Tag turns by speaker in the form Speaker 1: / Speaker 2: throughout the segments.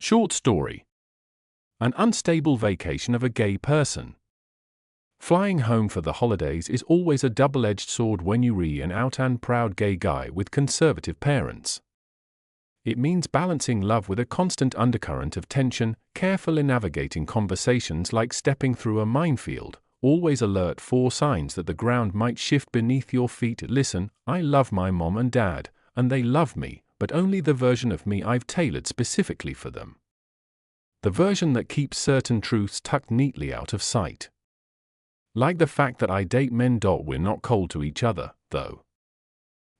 Speaker 1: Short story. An unstable vacation of a gay person. Flying home for the holidays is always a double-edged sword when you re an out and proud gay guy with conservative parents. It means balancing love with a constant undercurrent of tension, carefully navigating conversations like stepping through a minefield, always alert for signs that the ground might shift beneath your feet. Listen, I love my mom and dad, and they love me, but only the version of me I've tailored specifically for them. The version that keeps certain truths tucked neatly out of sight. Like the fact that I date men. We're not cold to each other, though.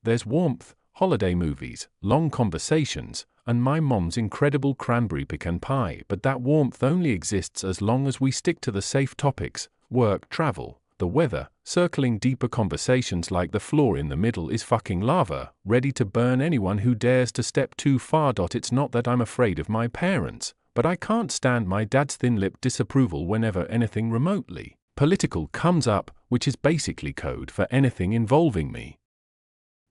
Speaker 1: There's warmth, holiday movies, long conversations, and my mom's incredible cranberry pecan pie, but that warmth only exists as long as we stick to the safe topics: work, travel, the weather, circling deeper conversations like the floor in the middle is fucking lava, ready to burn anyone who dares to step too far. It's not that I'm afraid of my parents, but I can't stand my dad's thin-lipped disapproval whenever anything remotely political comes up, which is basically code for anything involving me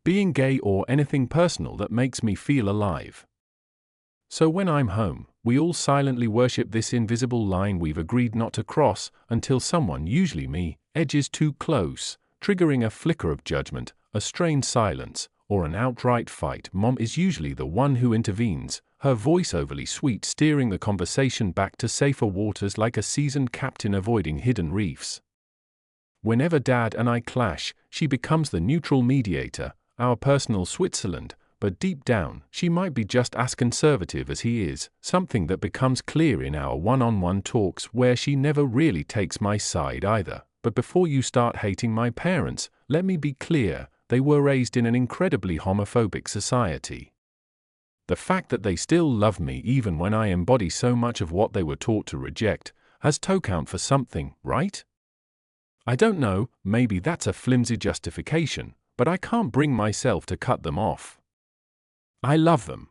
Speaker 1: being gay or anything personal that makes me feel alive. So when I'm home, we all silently worship this invisible line we've agreed not to cross until someone, usually me, edges too close, triggering a flicker of judgment, a strained silence, or an outright fight. Mom is usually the one who intervenes, her voice overly sweet, steering the conversation back to safer waters like a seasoned captain avoiding hidden reefs. Whenever Dad and I clash, she becomes the neutral mediator, our personal Switzerland, but deep down, she might be just as conservative as he is, something that becomes clear in our one-on-one talks where she never really takes my side either. But before you start hating my parents, let me be clear, they were raised in an incredibly homophobic society. The fact that they still love me even when I embody so much of what they were taught to reject, has to count for something, right? I don't know, maybe that's a flimsy justification, but I can't bring myself to cut them off. I love them.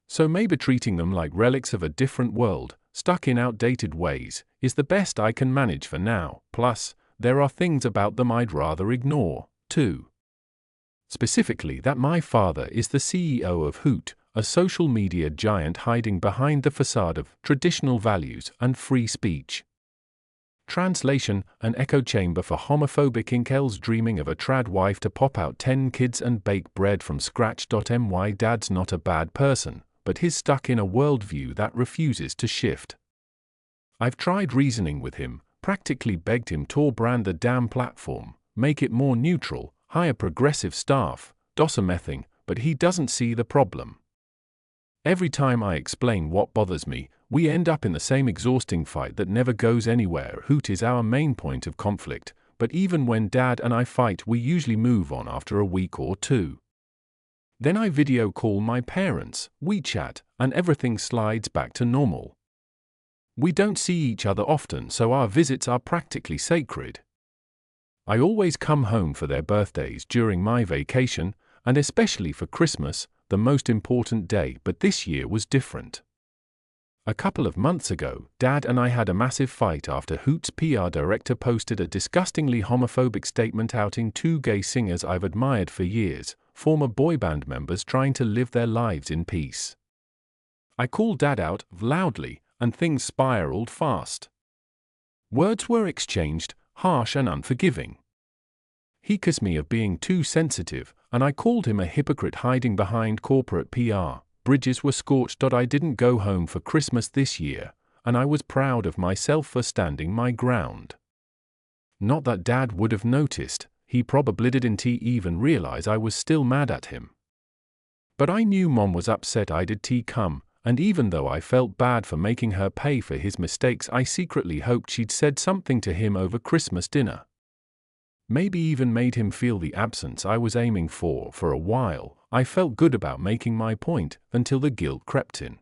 Speaker 1: So maybe treating them like relics of a different world, stuck in outdated ways, is the best I can manage for now. Plus, there are things about them I'd rather ignore, too. Specifically that my father is the CEO of Hoot, a social media giant hiding behind the facade of traditional values and free speech. Translation: an echo chamber for homophobic incels dreaming of a trad wife to pop out 10 kids and bake bread from scratch. My dad's not a bad person, but he's stuck in a worldview that refuses to shift. I've tried reasoning with him, practically begged him to brand the damn platform, make it more neutral, hire progressive staff, dosomething, but he doesn't see the problem. Every time I explain what bothers me, we end up in the same exhausting fight that never goes anywhere. Hoot is our main point of conflict, but even when Dad and I fight, we usually move on after a week or two. Then I video call my parents, WeChat, and everything slides back to normal. We don't see each other often, so our visits are practically sacred. I always come home for their birthdays during my vacation, and especially for Christmas, the most important day, but this year was different. A couple of months ago, Dad and I had a massive fight after Hoot's PR director posted a disgustingly homophobic statement outing two gay singers I've admired for years, former boy band members trying to live their lives in peace. I called Dad out loudly, and things spiraled fast. Words were exchanged, harsh and unforgiving. He accused me of being too sensitive, and I called him a hypocrite hiding behind corporate PR. Bridges were scorched. I didn't go home for Christmas this year, and I was proud of myself for standing my ground. Not that Dad would have noticed, he probably didn't even realize I was still mad at him. But I knew Mom was upset I did come, and even though I felt bad for making her pay for his mistakes, I secretly hoped she'd said something to him over Christmas dinner. Maybe even made him feel the absence I was aiming for. For a while, I felt good about making my point, until the guilt crept in.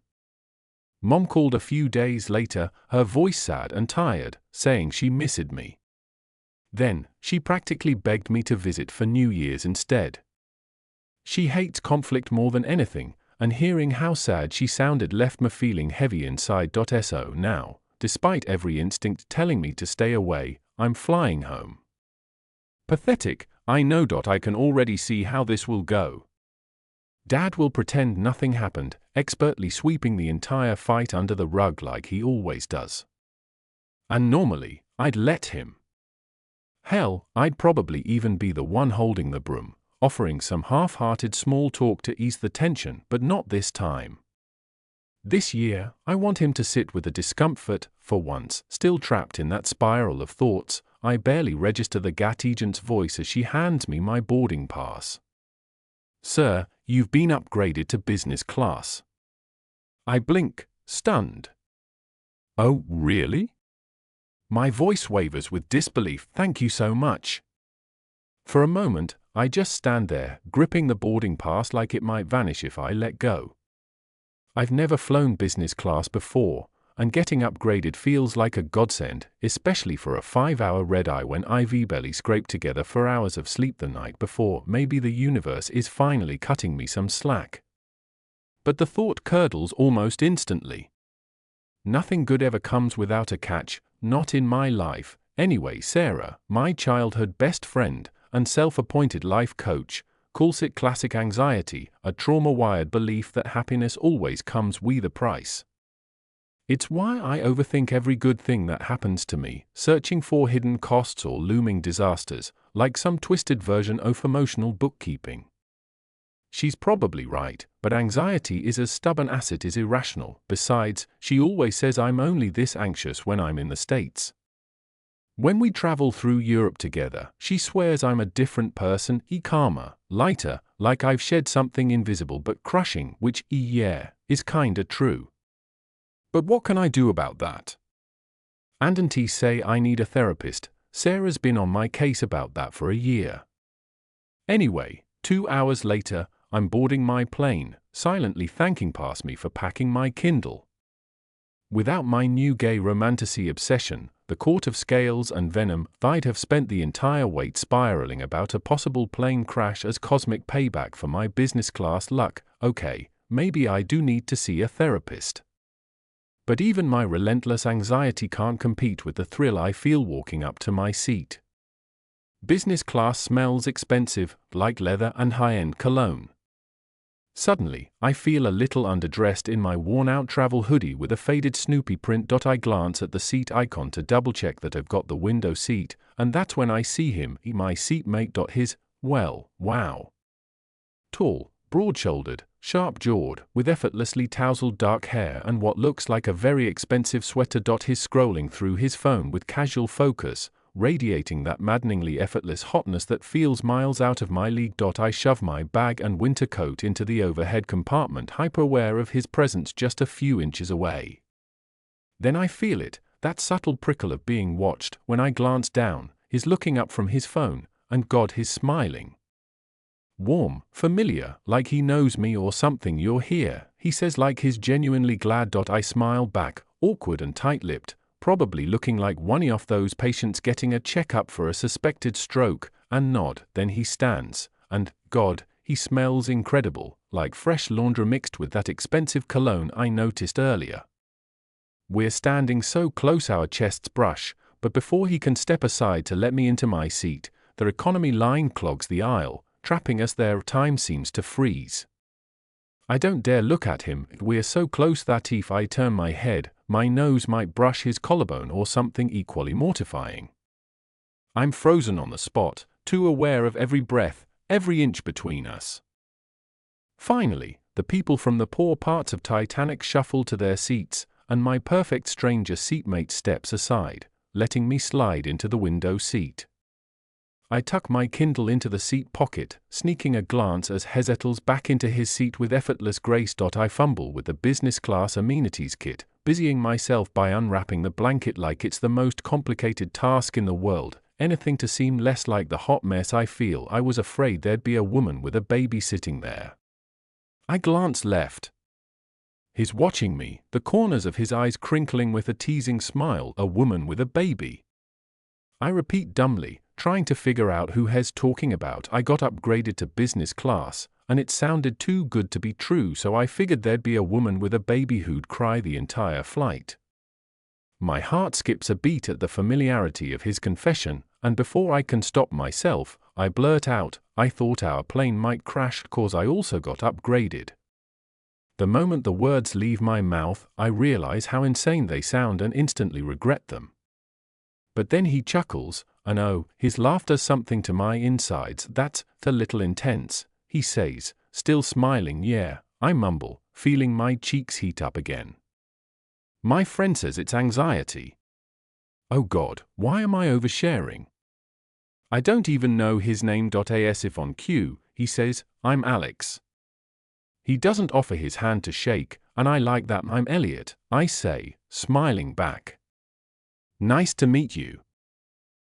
Speaker 1: Mom called a few days later, her voice sad and tired, saying she missed me. Then, she practically begged me to visit for New Year's instead. She hates conflict more than anything, and hearing how sad she sounded left me feeling heavy inside. So now, despite every instinct telling me to stay away, I'm flying home. Pathetic, I know. I can already see how this will go. Dad will pretend nothing happened, expertly sweeping the entire fight under the rug like he always does. And normally, I'd let him. Hell, I'd probably even be the one holding the broom, offering some half-hearted small talk to ease the tension, but not this time. This year, I want him to sit with the discomfort, for once, still trapped in that spiral of thoughts. I barely register the GAT agent's voice as she hands me my boarding pass. "Sir, you've been upgraded to business class." I blink, stunned. "Oh, really?" My voice wavers with disbelief. "Thank you so much." For a moment, I just stand there, gripping the boarding pass like it might vanish if I let go. I've never flown business class before, and getting upgraded feels like a godsend, especially for a 5-hour red-eye when I've barely scraped together 4 hours of sleep the night before. Maybe the universe is finally cutting me some slack. But the thought curdles almost instantly. Nothing good ever comes without a catch, not in my life. Anyway, Sarah, my childhood best friend and self-appointed life coach, calls it classic anxiety, a trauma-wired belief that happiness always comes with a price. It's why I overthink every good thing that happens to me, searching for hidden costs or looming disasters, like some twisted version of emotional bookkeeping. She's probably right, but anxiety is as stubborn as it is irrational. Besides, she always says I'm only this anxious when I'm in the States. When we travel through Europe together, she swears I'm a different person, calmer, lighter, like I've shed something invisible but crushing, which, yeah, is kinda true. But what can I do about that? Auntie say I need a therapist. Sarah's been on my case about that for a year. Anyway, 2 hours later, I'm boarding my plane, silently thanking past me for packing my Kindle. Without my new gay romantasy obsession, the court of scales and venom, I'd have spent the entire weight spiraling about a possible plane crash as cosmic payback for my business class luck. Okay, maybe I do need to see a therapist. But even my relentless anxiety can't compete with the thrill I feel walking up to my seat. Business class smells expensive, like leather and high-end cologne. Suddenly, I feel a little underdressed in my worn-out travel hoodie with a faded Snoopy print. I glance at the seat icon to double-check that I've got the window seat, and that's when I see him, my seatmate. His, well, wow. Tall, broad-shouldered, sharp-jawed, with effortlessly tousled dark hair and what looks like a very expensive sweater. He's scrolling through his phone with casual focus, radiating that maddeningly effortless hotness that feels miles out of my league. I shove my bag and winter coat into the overhead compartment, hyper-aware of his presence just a few inches away. Then I feel it, that subtle prickle of being watched. When I glance down, he's looking up from his phone, and God, he's smiling. Warm, familiar, like he knows me or something. "You're here," he says, like he's genuinely glad. I smile back, awkward and tight-lipped, probably looking like one of those patients getting a checkup for a suspected stroke, and nod. Then he stands, and, God, he smells incredible, like fresh laundry mixed with that expensive cologne I noticed earlier. We're standing so close our chests brush, but before he can step aside to let me into my seat, the economy line clogs the aisle, trapping us there. Time seems to freeze. I don't dare look at him. We're so close that if I turn my head, my nose might brush his collarbone or something equally mortifying. I'm frozen on the spot, too aware of every breath, every inch between us. Finally, the people from the poor parts of Titanic shuffle to their seats, and my perfect stranger seatmate steps aside, letting me slide into the window seat. I tuck my Kindle into the seat pocket, sneaking a glance as he settles back into his seat with effortless grace. I fumble with the business class amenities kit, busying myself by unwrapping the blanket like it's the most complicated task in the world, anything to seem less like the hot mess I feel. I was afraid there'd be a woman with a baby sitting there. I glance left. He's watching me, the corners of his eyes crinkling with a teasing smile. A woman with a baby. I repeat dumbly, trying to figure out who he's talking about. I got upgraded to business class, and it sounded too good to be true, so I figured there'd be a woman with a baby who'd cry the entire flight. My heart skips a beat at the familiarity of his confession, and before I can stop myself, I blurt out, "I thought our plane might crash 'cause I also got upgraded." The moment the words leave my mouth, I realize how insane they sound and instantly regret them. But then he chuckles, and oh, his laughter's something to my insides. "That's a little intense," he says, still smiling. "Yeah," I mumble, feeling my cheeks heat up again. My friend says it's anxiety. Oh God, why am I oversharing? I don't even know his name. As if on cue, he says, "I'm Alex." He doesn't offer his hand to shake, and I like that. "I'm Elliot," I say, smiling back. "Nice to meet you."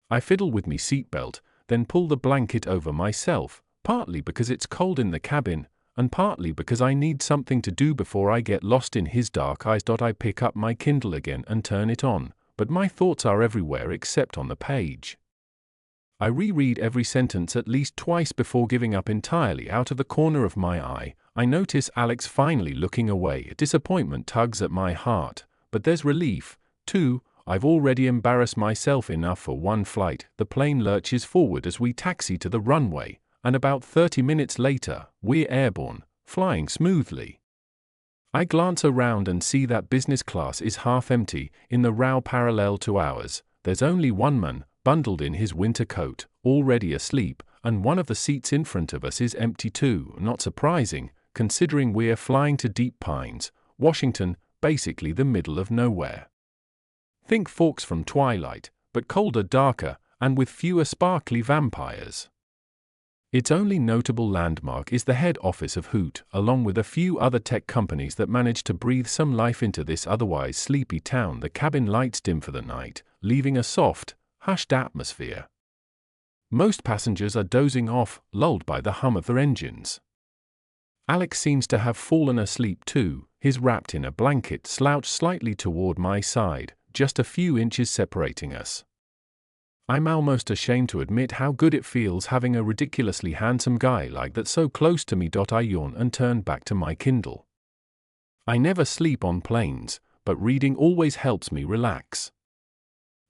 Speaker 1: I fiddle with me seatbelt, then pull the blanket over myself, partly because it's cold in the cabin, and partly because I need something to do before I get lost in his dark eyes. I pick up my Kindle again and turn it on, but my thoughts are everywhere except on the page. I reread every sentence at least twice before giving up entirely. Out of the corner of my eye, I notice Alex finally looking away. Disappointment tugs at my heart, but there's relief, too. I've already embarrassed myself enough for one flight. The plane lurches forward as we taxi to the runway, and about 30 minutes later, we're airborne, flying smoothly. I glance around and see that business class is half empty. In the row parallel to ours, there's only one man, bundled in his winter coat, already asleep, and one of the seats in front of us is empty too. Not surprising, considering we're flying to Deep Pines, Washington, basically the middle of nowhere. Think Forks from Twilight, but colder, darker, and with fewer sparkly vampires. Its only notable landmark is the head office of Hoot, along with a few other tech companies that manage to breathe some life into this otherwise sleepy town. The cabin lights dim for the night, leaving a soft, hushed atmosphere. Most passengers are dozing off, lulled by the hum of their engines. Alex seems to have fallen asleep too, his wrapped in a blanket slouched slightly toward my side, just a few inches separating us. I'm almost ashamed to admit how good it feels having a ridiculously handsome guy like that so close to me. I yawn and turn back to my Kindle. I never sleep on planes, but reading always helps me relax.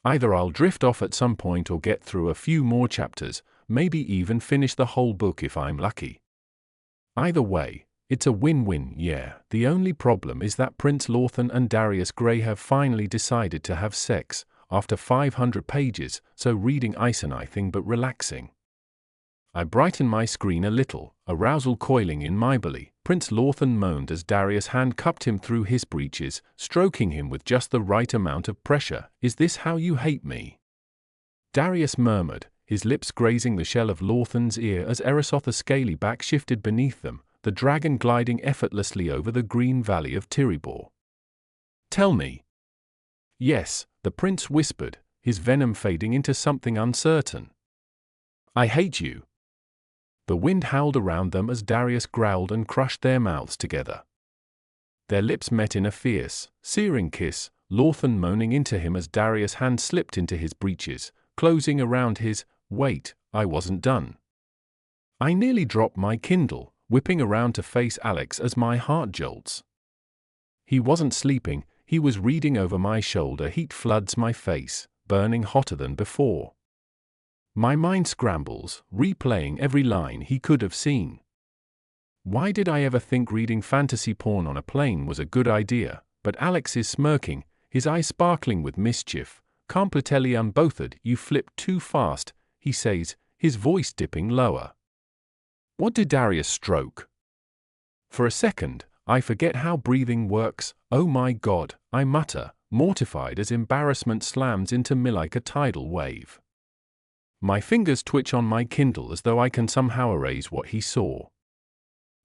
Speaker 1: Either I'll drift off at some point or get through a few more chapters, maybe even finish the whole book if I'm lucky. Either way, it's a win-win. Yeah, the only problem is that Prince Lawton and Darius Gray have finally decided to have sex, after 500 pages, so reading isn't anything but relaxing. I brighten my screen a little, arousal coiling in my belly. Prince Lawton moaned as Darius handcuffed him through his breeches, stroking him with just the right amount of pressure. "Is this how you hate me?" Darius murmured, his lips grazing the shell of Lawton's ear as Erisotha's scaly back shifted beneath them, the dragon gliding effortlessly over the green valley of Tiribor. "Tell me." "Yes," the prince whispered, his venom fading into something uncertain. "I hate you." The wind howled around them as Darius growled and crushed their mouths together. Their lips met in a fierce, searing kiss, Lawton moaning into him as Darius' hand slipped into his breeches, closing around his. Wait, I wasn't done. I nearly dropped my Kindle, whipping around to face Alex as my heart jolts. He wasn't sleeping, he was reading over my shoulder. Heat floods my face, burning hotter than before. My mind scrambles, replaying every line he could have seen. Why did I ever think reading fantasy porn on a plane was a good idea? But Alex is smirking, his eyes sparkling with mischief. "Completely unbothered, you flipped too fast," he says, his voice dipping lower. What did Darius stroke? For a second, I forget how breathing works. "Oh my God," I mutter, mortified as embarrassment slams into me like a tidal wave. My fingers twitch on my Kindle as though I can somehow erase what he saw.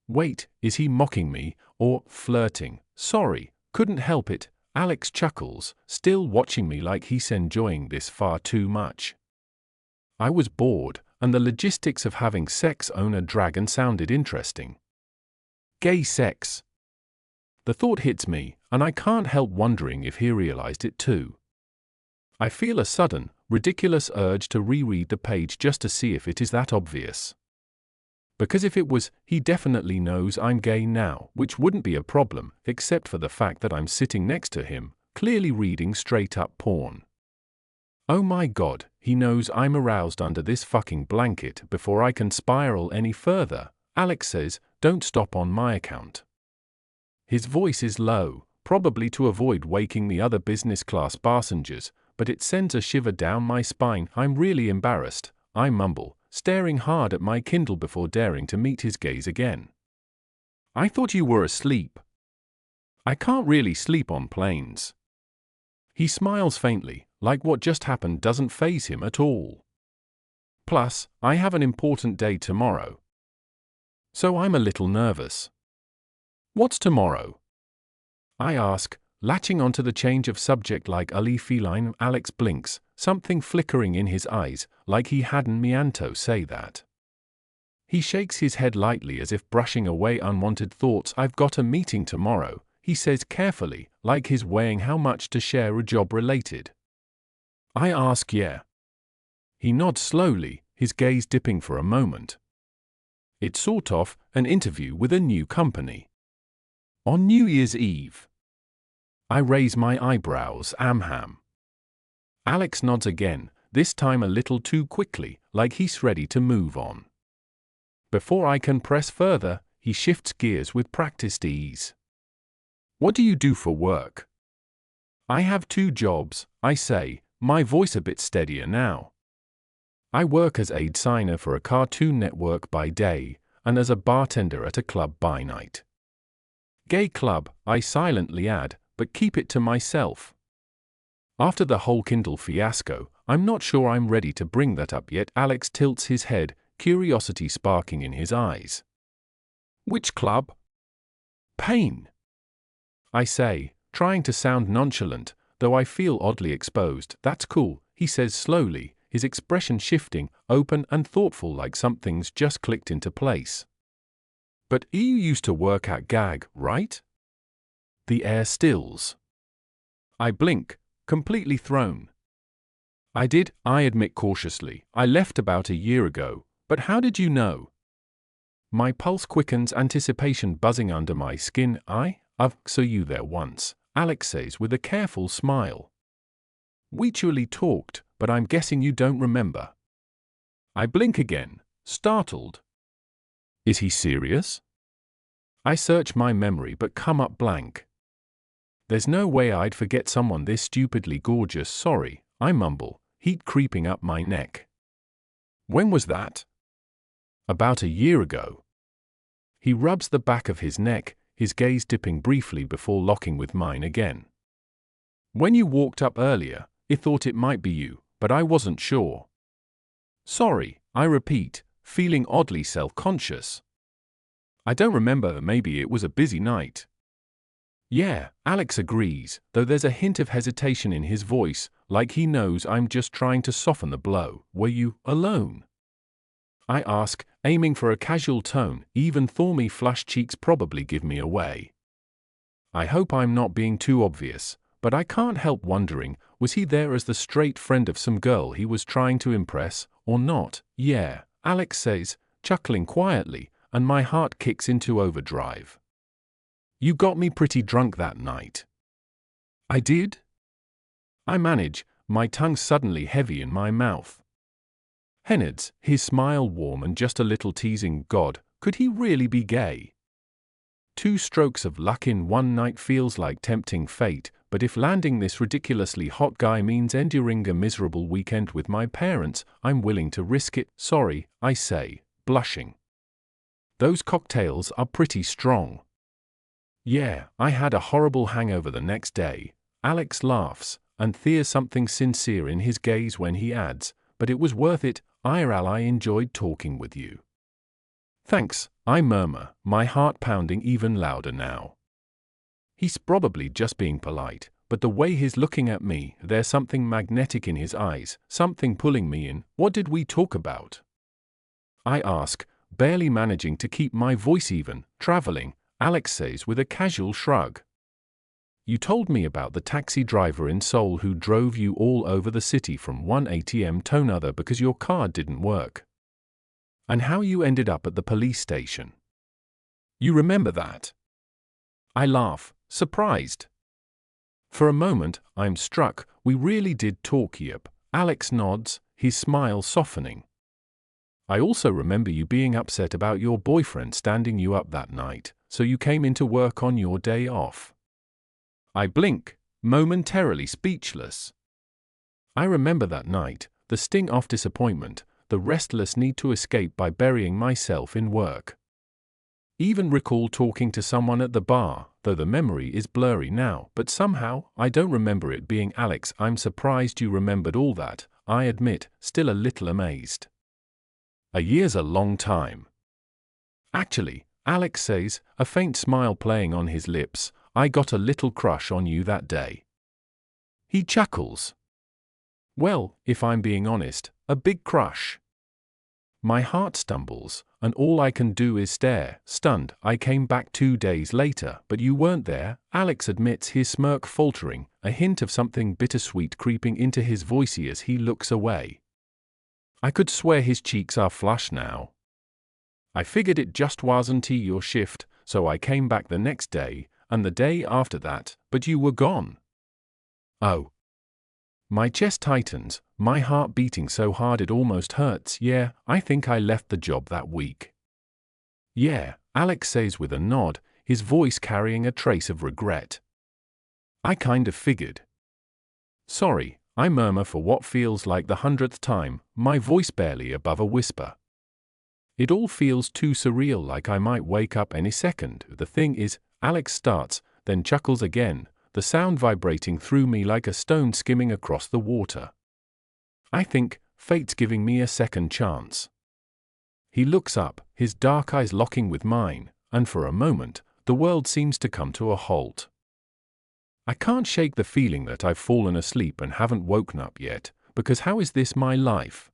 Speaker 1: Wait, is he mocking me, or flirting? Sorry, couldn't help it. Alex chuckles, still watching me like he's enjoying this far too much. I was bored, and the logistics of having sex on a dragon sounded interesting. Gay sex. The thought hits me, and I can't help wondering if he realized it too. I feel a sudden, ridiculous urge to reread the page just to see if it is that obvious. Because if it was, he definitely knows I'm gay now, which wouldn't be a problem, except for the fact that I'm sitting next to him, clearly reading straight-up porn. Oh my God, he knows I'm aroused under this fucking blanket. Before I can spiral any further, Alex says, "Don't stop on my account." His voice is low, probably to avoid waking the other business class passengers, but it sends a shiver down my spine. I'm really embarrassed, I mumble, staring hard at my Kindle before daring to meet his gaze again. I thought you were asleep. I can't really sleep on planes. He smiles faintly, like what just happened doesn't faze him at all. Plus, I have an important day tomorrow. So I'm a little nervous. What's tomorrow? I ask, latching onto the change of subject like Ali feline. Alex blinks, something flickering in his eyes, like he hadn't meanto say that. He shakes his head lightly as if brushing away unwanted thoughts. I've got a meeting tomorrow, he says carefully, like he's weighing how much to share a job related. I ask, yeah. He nods slowly, his gaze dipping for a moment. It's sort of an interview with a new company. On New Year's Eve. I raise my eyebrows. Amham. Alex nods again, this time a little too quickly, like he's ready to move on. Before I can press further, he shifts gears with practiced ease. What do you do for work? I have 2 jobs, I say, my voice a bit steadier now. I work as aid signer for a cartoon network by day, and as a bartender at a club by night. Gay club, I silently add, but keep it to myself. After the whole Kindle fiasco, I'm not sure I'm ready to bring that up yet. Alex tilts his head, curiosity sparking in his eyes. Which club? Pain. I say, trying to sound nonchalant, though I feel oddly exposed. That's cool, he says slowly, his expression shifting, open and thoughtful like something's just clicked into place. But you used to work at GAG, right? The air stills. I blink, completely thrown. I did, I admit cautiously. I left about a year ago, but how did you know? My pulse quickens, anticipation buzzing under my skin. So you there once, Alex says with a careful smile. We actually talked, but I'm guessing you don't remember. I blink again, startled. Is he serious? I search my memory but come up blank. There's no way I'd forget someone this stupidly gorgeous. Sorry, I mumble, heat creeping up my neck. When was that? About a year ago. He rubs the back of his neck, his gaze dipping briefly before locking with mine again. When you walked up earlier, I thought it might be you, but I wasn't sure. Sorry, I repeat, feeling oddly self-conscious. I don't remember, maybe it was a busy night. Yeah, Alex agrees, though there's a hint of hesitation in his voice, like he knows I'm just trying to soften the blow. Were you alone? I ask, aiming for a casual tone, even thorny flushed cheeks probably give me away. I hope I'm not being too obvious, but I can't help wondering, was he there as the straight friend of some girl he was trying to impress, or not? Yeah, Alex says, chuckling quietly, and my heart kicks into overdrive. You got me pretty drunk that night. I did? I manage, my tongue suddenly heavy in my mouth. Hennard's, his smile warm and just a little teasing. God, could he really be gay? 2 strokes of luck in one night feels like tempting fate, but if landing this ridiculously hot guy means enduring a miserable weekend with my parents, I'm willing to risk it. Sorry, I say, blushing. Those cocktails are pretty strong. Yeah, I had a horrible hangover the next day. Alex laughs, and there's something sincere in his gaze when he adds, but it was worth it. I enjoyed talking with you. Thanks, I murmur, my heart pounding even louder now. He's probably just being polite, but the way he's looking at me, there's something magnetic in his eyes, something pulling me in. What did we talk about? I ask, barely managing to keep my voice even. Traveling, Alex says with a casual shrug. You told me about the taxi driver in Seoul who drove you all over the city from one ATM to another because your card didn't work. And how you ended up at the police station. You remember that? I laugh, surprised. For a moment, I'm struck. We really did talk. Yep. Alex nods, his smile softening. I also remember you being upset about your boyfriend standing you up that night, so you came into work on your day off. I blink, momentarily speechless. I remember that night, the sting of disappointment, the restless need to escape by burying myself in work. Even recall talking to someone at the bar, though the memory is blurry now, but somehow, I don't remember it being Alex. I'm surprised you remembered all that, I admit, still a little amazed. A year's a long time. Actually, Alex says, a faint smile playing on his lips, I got a little crush on you that day. He chuckles. Well, if I'm being honest, a big crush. My heart stumbles, and all I can do is stare, stunned. I came back 2 days later, but you weren't there, Alex admits, his smirk faltering, a hint of something bittersweet creeping into his voice as he looks away. I could swear his cheeks are flushed now. I figured it just wasn't your shift, so I came back the next day, and the day after that, but you were gone. Oh. My chest tightens, my heart beating so hard it almost hurts. Yeah, I think I left the job that week. Yeah, Alex says with a nod, his voice carrying a trace of regret. I kind of figured. Sorry, I murmur for what feels like the 100th time, my voice barely above a whisper. It all feels too surreal, like I might wake up any second. The thing is, Alex starts, then chuckles again, the sound vibrating through me like a stone skimming across the water. I think, fate's giving me a second chance. He looks up, his dark eyes locking with mine, and for a moment, the world seems to come to a halt. I can't shake the feeling that I've fallen asleep and haven't woken up yet, because how is this my life?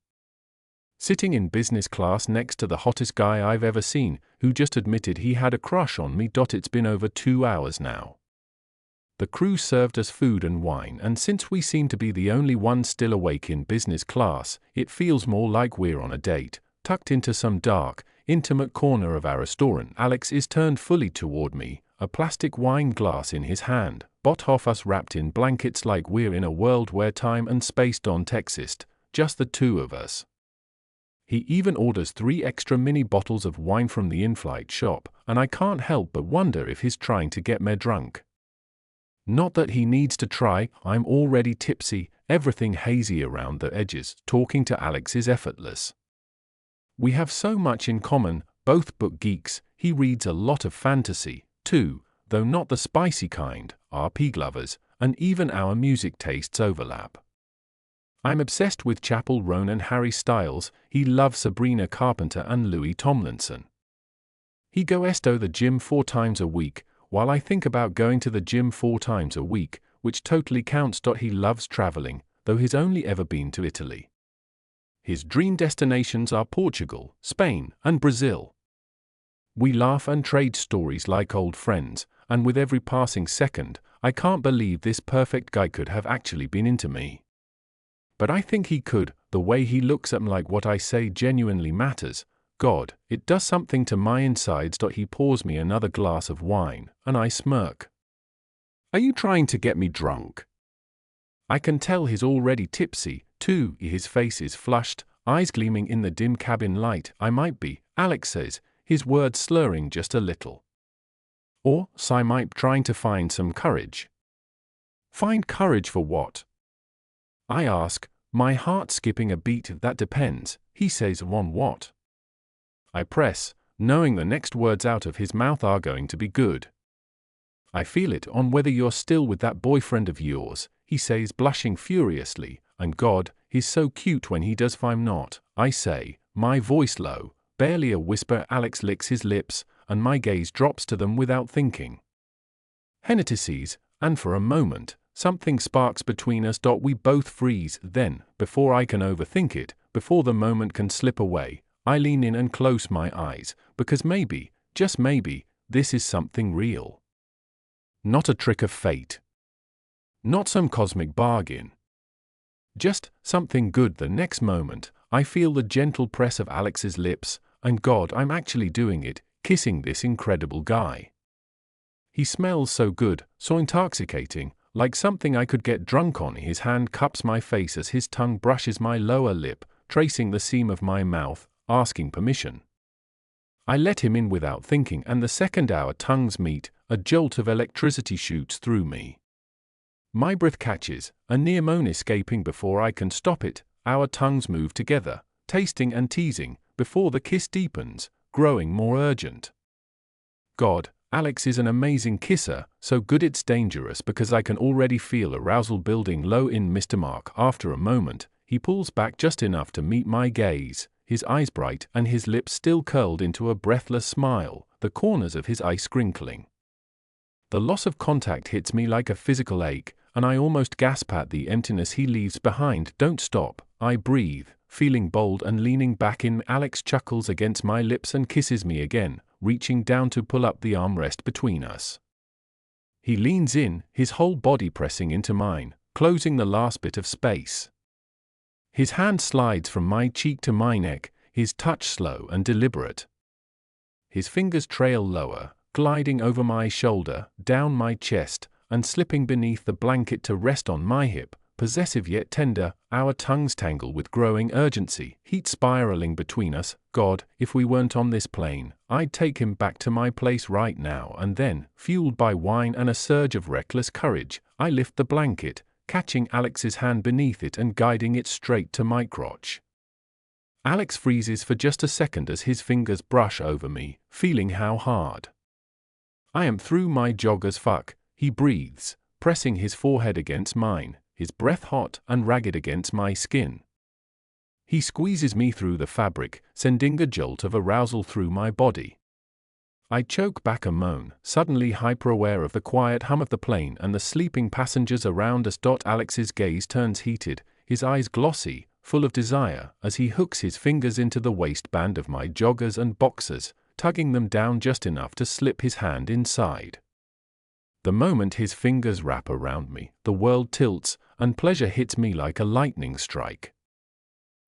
Speaker 1: Sitting in business class next to the hottest guy I've ever seen, who just admitted he had a crush on me. It's been over 2 hours now. The crew served us food and wine, and since we seem to be the only ones still awake in business class, it feels more like we're on a date, tucked into some dark, intimate corner of our restaurant. Alex is turned fully toward me, a plastic wine glass in his hand, both of us wrapped in blankets like we're in a world where time and space don't exist, just the two of us. He even orders 3 extra mini bottles of wine from the in-flight shop, and I can't help but wonder if he's trying to get me drunk. Not that he needs to try, I'm already tipsy, everything hazy around the edges. Talking to Alex is effortless. We have so much in common, both book geeks. He reads a lot of fantasy, too, though not the spicy kind, RP lovers, and even our music tastes overlap. I'm obsessed with Chappell Roan and Harry Styles. He loves Sabrina Carpenter and Louis Tomlinson. He goes to the gym 4 times a week, while I think about going to the gym 4 times a week, which totally counts. He loves traveling, though he's only ever been to Italy. His dream destinations are Portugal, Spain, and Brazil. We laugh and trade stories like old friends, and with every passing second, I can't believe this perfect guy could have actually been into me. But I think he could. The way he looks at me, like what I say genuinely matters. God, it does something to my insides. He pours me another glass of wine, and I smirk. Are you trying to get me drunk? I can tell he's already tipsy, too. His face is flushed, eyes gleaming in the dim cabin light. I might be, Alex says, his words slurring just a little. Or, I might trying to find some courage. Find courage for what? I ask, my heart skipping a beat. That depends, he says. On what? I press, knowing the next words out of his mouth are going to be good. I feel it on whether you're still with that boyfriend of yours, he says, blushing furiously, and God, he's so cute when he does. If I'm not, I say, my voice low, barely a whisper. Alex licks his lips, and my gaze drops to them without thinking. Hennetices, and for a moment, something sparks between us. We both freeze. Then, before I can overthink it, before the moment can slip away, I lean in and close my eyes, because maybe, just maybe, this is something real. Not a trick of fate. Not some cosmic bargain. Just something good. The next moment, I feel the gentle press of Alex's lips, and God, I'm actually doing it, kissing this incredible guy. He smells so good, so intoxicating, like something I could get drunk on. His hand cups my face as his tongue brushes my lower lip, tracing the seam of my mouth. asking permission. I let him in without thinking, and the second our tongues meet, a jolt of electricity shoots through me. My breath catches, a near moan escaping before I can stop it. Our tongues move together, tasting and teasing, before the kiss deepens, growing more urgent. God, Alex is an amazing kisser, so good it's dangerous because I can already feel arousal building low in Mr. Mark. After a moment, he pulls back just enough to meet my gaze, his eyes bright and his lips still curled into a breathless smile, the corners of his eyes crinkling. The loss of contact hits me like a physical ache, and I almost gasp at the emptiness he leaves behind. Don't stop, I breathe, feeling bold and leaning back in. Alex chuckles against my lips and kisses me again, reaching down to pull up the armrest between us. He leans in, his whole body pressing into mine, closing the last bit of space. His hand slides from my cheek to my neck, his touch slow and deliberate. His fingers trail lower, gliding over my shoulder, down my chest, and slipping beneath the blanket to rest on my hip, possessive yet tender. Our tongues tangle with growing urgency, heat spiraling between us. God, if we weren't on this plane, I'd take him back to my place right now. And then, fueled by wine and a surge of reckless courage, I lift the blanket, catching Alex's hand beneath it and guiding it straight to my crotch. Alex freezes for just a second as his fingers brush over me, feeling how hard. I am through my joggers. Fuck, he breathes, pressing his forehead against mine, his breath hot and ragged against my skin. He squeezes me through the fabric, sending a jolt of arousal through my body. I choke back a moan, suddenly hyper-aware of the quiet hum of the plane and the sleeping passengers around us. Alex's gaze turns heated, his eyes glossy, full of desire, as he hooks his fingers into the waistband of my joggers and boxers, tugging them down just enough to slip his hand inside. The moment his fingers wrap around me, the world tilts, and pleasure hits me like a lightning strike.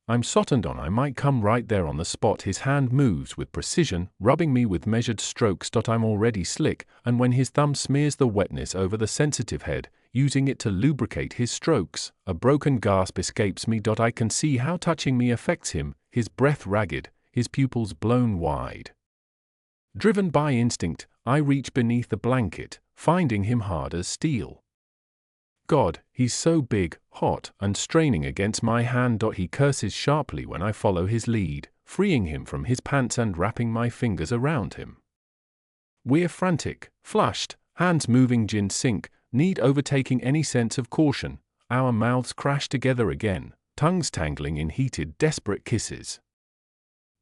Speaker 1: I'm softened on. I might come right there on the spot. His hand moves with precision, rubbing me with measured strokes. I'm already slick, and when his thumb smears the wetness over the sensitive head, using it to lubricate his strokes, a broken gasp escapes me. I can see how touching me affects him, his breath ragged, his pupils blown wide. Driven by instinct, I reach beneath the blanket, finding him hard as steel. God, he's so big, hot, and straining against my hand. He curses sharply when I follow his lead, freeing him from his pants and wrapping my fingers around him. We're frantic, flushed, hands moving, gin sink, need overtaking any sense of caution. Our mouths crash together again, tongues tangling in heated, desperate kisses.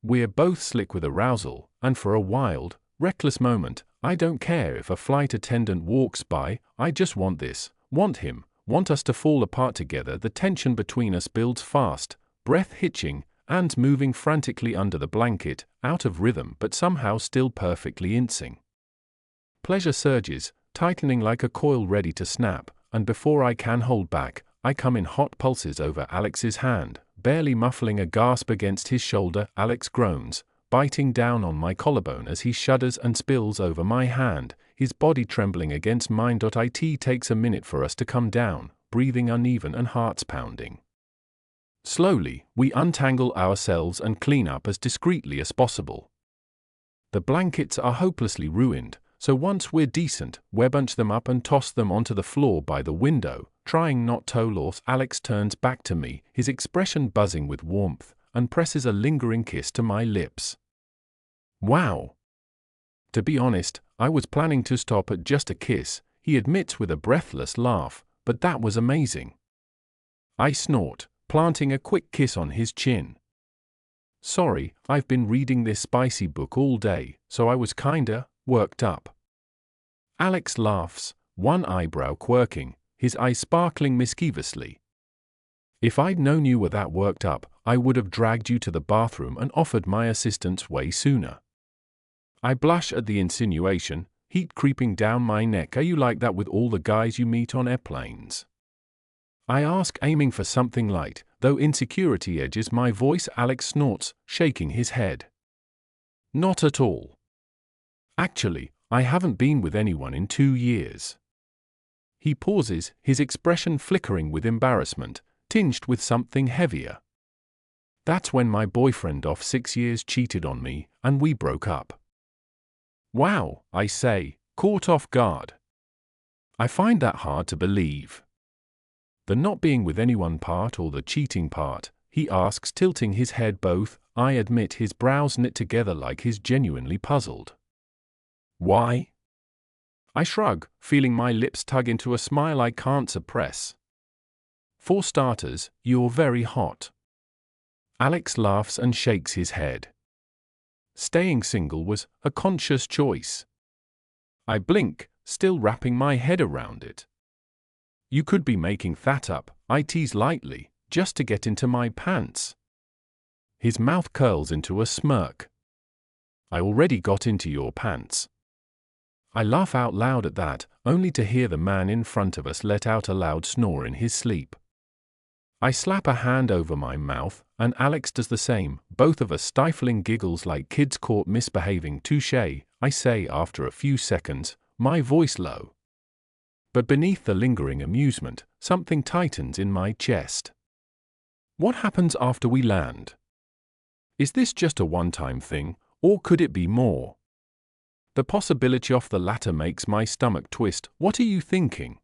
Speaker 1: We're both slick with arousal, and for a wild, reckless moment, I don't care if a flight attendant walks by. I just want this. Want him, want us to fall apart together. The tension between us builds fast, breath hitching, and moving frantically under the blanket, out of rhythm but somehow still perfectly in sync. Pleasure surges, tightening like a coil ready to snap, and before I can hold back, I come in hot pulses over Alex's hand, barely muffling a gasp against his shoulder. Alex groans, biting down on my collarbone as he shudders and spills over my hand, his body trembling against mine. It takes a minute for us to come down, breathing uneven and hearts pounding. Slowly, we untangle ourselves and clean up as discreetly as possible. The blankets are hopelessly ruined, so once we're decent, we bunch them up and toss them onto the floor by the window, trying not to loss. Alex turns back to me, his expression buzzing with warmth, and presses a lingering kiss to my lips. Wow! To be honest, I was planning to stop at just a kiss, he admits with a breathless laugh, but that was amazing. I snort, planting a quick kiss on his chin. Sorry, I've been reading this spicy book all day, so I was kinda worked up. Alex laughs, one eyebrow quirking, his eyes sparkling mischievously. If I'd known you were that worked up, I would have dragged you to the bathroom and offered my assistance way sooner. I blush at the insinuation, heat creeping down my neck. Are you like that with all the guys you meet on airplanes? I ask, aiming for something light, though insecurity edges my voice. Alex snorts, shaking his head. Not at all. Actually, I haven't been with anyone in 2 years. He pauses, his expression flickering with embarrassment, tinged with something heavier. That's when my boyfriend of 6 years cheated on me, and we broke up. Wow, I say, caught off guard. I find that hard to believe. The not being with anyone part or the cheating part, he asks, tilting his head both, I admit, his brows knit together like he's genuinely puzzled. Why? I shrug, feeling my lips tug into a smile I can't suppress. For starters, you're very hot. Alex laughs and shakes his head. Staying single was a conscious choice. I blink, still wrapping my head around it. You could be making that up, I tease lightly, just to get into my pants. His mouth curls into a smirk. I already got into your pants. I laugh out loud at that, only to hear the man in front of us let out a loud snore in his sleep. I slap a hand over my mouth, and Alex does the same, both of us stifling giggles like kids caught misbehaving. Touché, I say after a few seconds, my voice low. But beneath the lingering amusement, something tightens in my chest. What happens after we land? Is this just a one-time thing, or could it be more? The possibility of the latter makes my stomach twist. What are you thinking?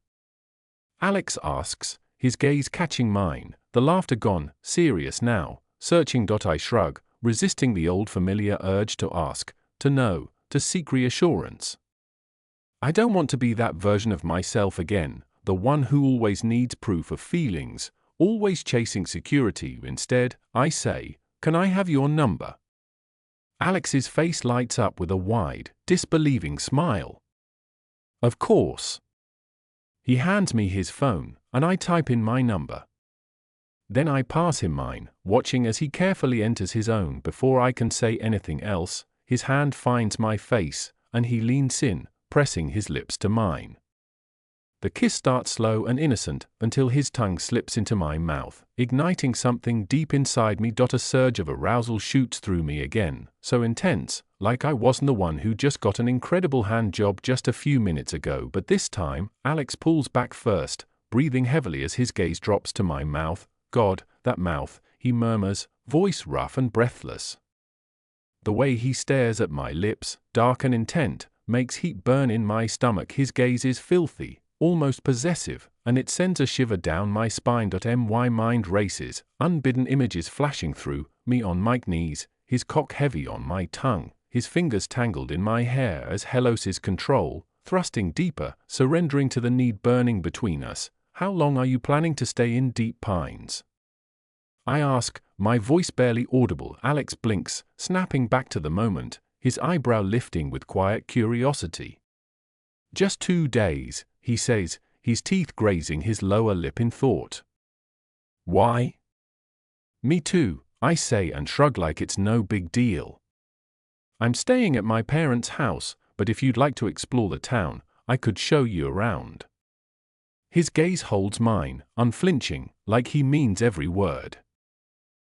Speaker 1: Alex asks, his gaze catching mine, the laughter gone, serious now, searching. I shrug, resisting the old familiar urge to ask, to know, to seek reassurance. I don't want to be that version of myself again, the one who always needs proof of feelings, always chasing security. Instead, I say, can I have your number? Alex's face lights up with a wide, disbelieving smile. Of course. He hands me his phone, and I type in my number. Then I pass him mine, watching as he carefully enters his own. Before I can say anything else, his hand finds my face, and he leans in, pressing his lips to mine. The kiss starts slow and innocent, until his tongue slips into my mouth, igniting something deep inside me. A surge of arousal shoots through me again, so intense, like I wasn't the one who just got an incredible hand job just a few minutes ago. But this time, Alex pulls back first, breathing heavily as his gaze drops to my mouth. God, that mouth, he murmurs, voice rough and breathless. The way he stares at my lips, dark and intent, makes heat burn in my stomach. His gaze is filthy, almost possessive, and it sends a shiver down my spine. My mind races, unbidden images flashing through me on my knees, his cock heavy on my tongue, his fingers tangled in my hair as he loses control, thrusting deeper, surrendering to the need burning between us. How long are you planning to stay in Deep Pines? I ask, my voice barely audible. Alex blinks, snapping back to the moment, his eyebrow lifting with quiet curiosity. Just 2 days, he says, his teeth grazing his lower lip in thought. Why? Me too, I say and shrug like it's no big deal. I'm staying at my parents' house, but if you'd like to explore the town, I could show you around. His gaze holds mine, unflinching, like he means every word.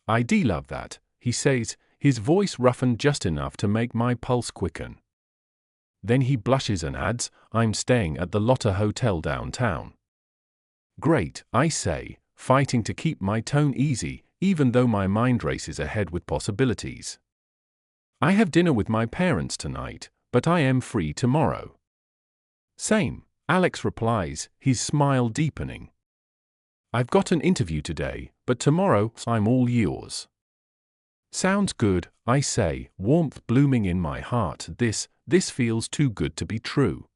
Speaker 1: I do love that, he says, his voice roughened just enough to make my pulse quicken. Then he blushes and adds, I'm staying at the Lotte Hotel downtown. Great, I say, fighting to keep my tone easy, even though my mind races ahead with possibilities. I have dinner with my parents tonight, but I am free tomorrow. Same, Alex replies, his smile deepening. I've got an interview today, but tomorrow I'm all yours. Sounds good, I say, warmth blooming in my heart. This feels too good to be true.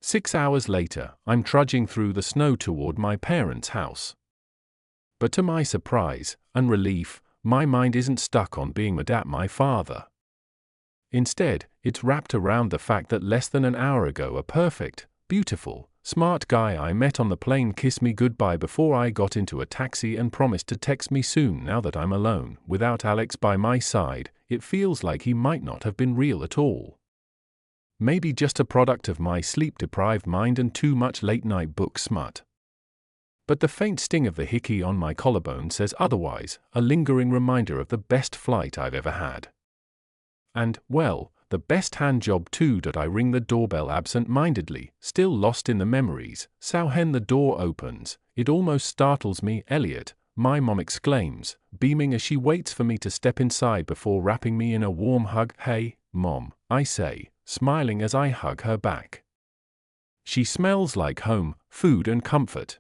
Speaker 1: 6 hours later, I'm trudging through the snow toward my parents' house. But to my surprise and relief, my mind isn't stuck on being mad at my father. Instead, it's wrapped around the fact that less than an hour ago a perfect, beautiful, smart guy I met on the plane kissed me goodbye before I got into a taxi and promised to text me soon. Now that I'm alone, without Alex by my side, it feels like he might not have been real at all. Maybe just a product of my sleep-deprived mind and too much late-night book smut. But the faint sting of the hickey on my collarbone says otherwise, a lingering reminder of the best flight I've ever had. And, well, the best hand job too. I ring the doorbell absent-mindedly, still lost in the memories. Sauhen, the door opens. It almost startles me. Elliot, my mom exclaims, beaming as she waits for me to step inside before wrapping me in a warm hug. Hey, Mom, I say, smiling as I hug her back. She smells like home, food and comfort.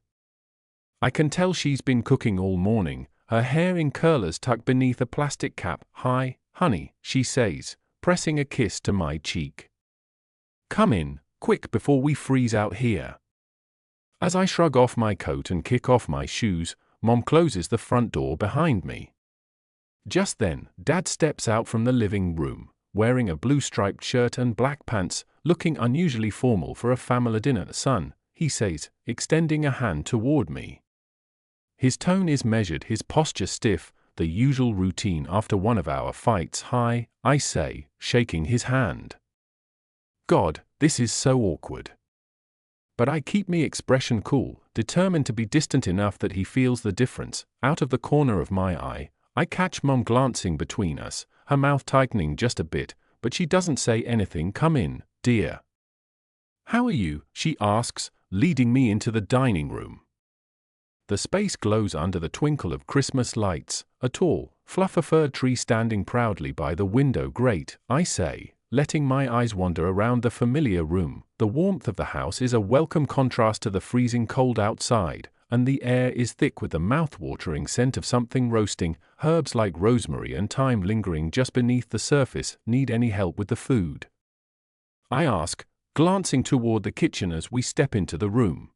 Speaker 1: I can tell she's been cooking all morning, her hair in curlers tucked beneath a plastic cap. Hi, honey, she says, pressing a kiss to my cheek. Come in, quick before we freeze out here. As I shrug off my coat and kick off my shoes, Mom closes the front door behind me. Just then, Dad steps out from the living room, wearing a blue striped shirt and black pants, looking unusually formal for a family dinner. Son, he says, extending a hand toward me. His tone is measured, his posture stiff, the usual routine after one of our fights. Hi, I say, shaking his hand. God, this is so awkward. But I keep my expression cool, determined to be distant enough that he feels the difference. Out of the corner of my eye, I catch Mom glancing between us, her mouth tightening just a bit, but she doesn't say anything. Come in, dear. How are you? She asks, leading me into the dining room. The space glows under the twinkle of Christmas lights, a tall, fluff-furred tree standing proudly by the window. Great, I say, letting my eyes wander around the familiar room. The warmth of the house is a welcome contrast to the freezing cold outside, and the air is thick with the mouth-watering scent of something roasting, herbs like rosemary and thyme lingering just beneath the surface. Need any help with the food? I ask, glancing toward the kitchen as we step into the room.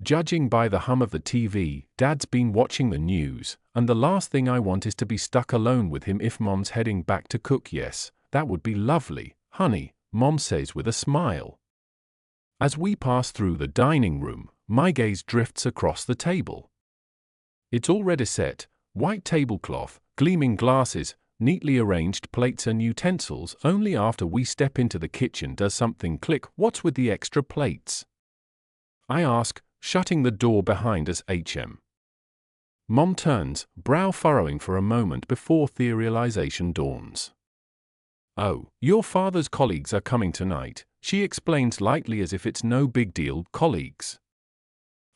Speaker 1: Judging by the hum of the TV, Dad's been watching the news, and the last thing I want is to be stuck alone with him if Mom's heading back to cook. Yes, that would be lovely, honey, Mom says with a smile. As we pass through the dining room, my gaze drifts across the table. It's already set, white tablecloth, gleaming glasses, neatly arranged plates and utensils. Only after we step into the kitchen does something click. What's with the extra plates? I ask, shutting the door behind us. Mom turns, brow furrowing for a moment before the realization dawns. Oh, your father's colleagues are coming tonight, she explains lightly as if it's no big deal. Colleagues?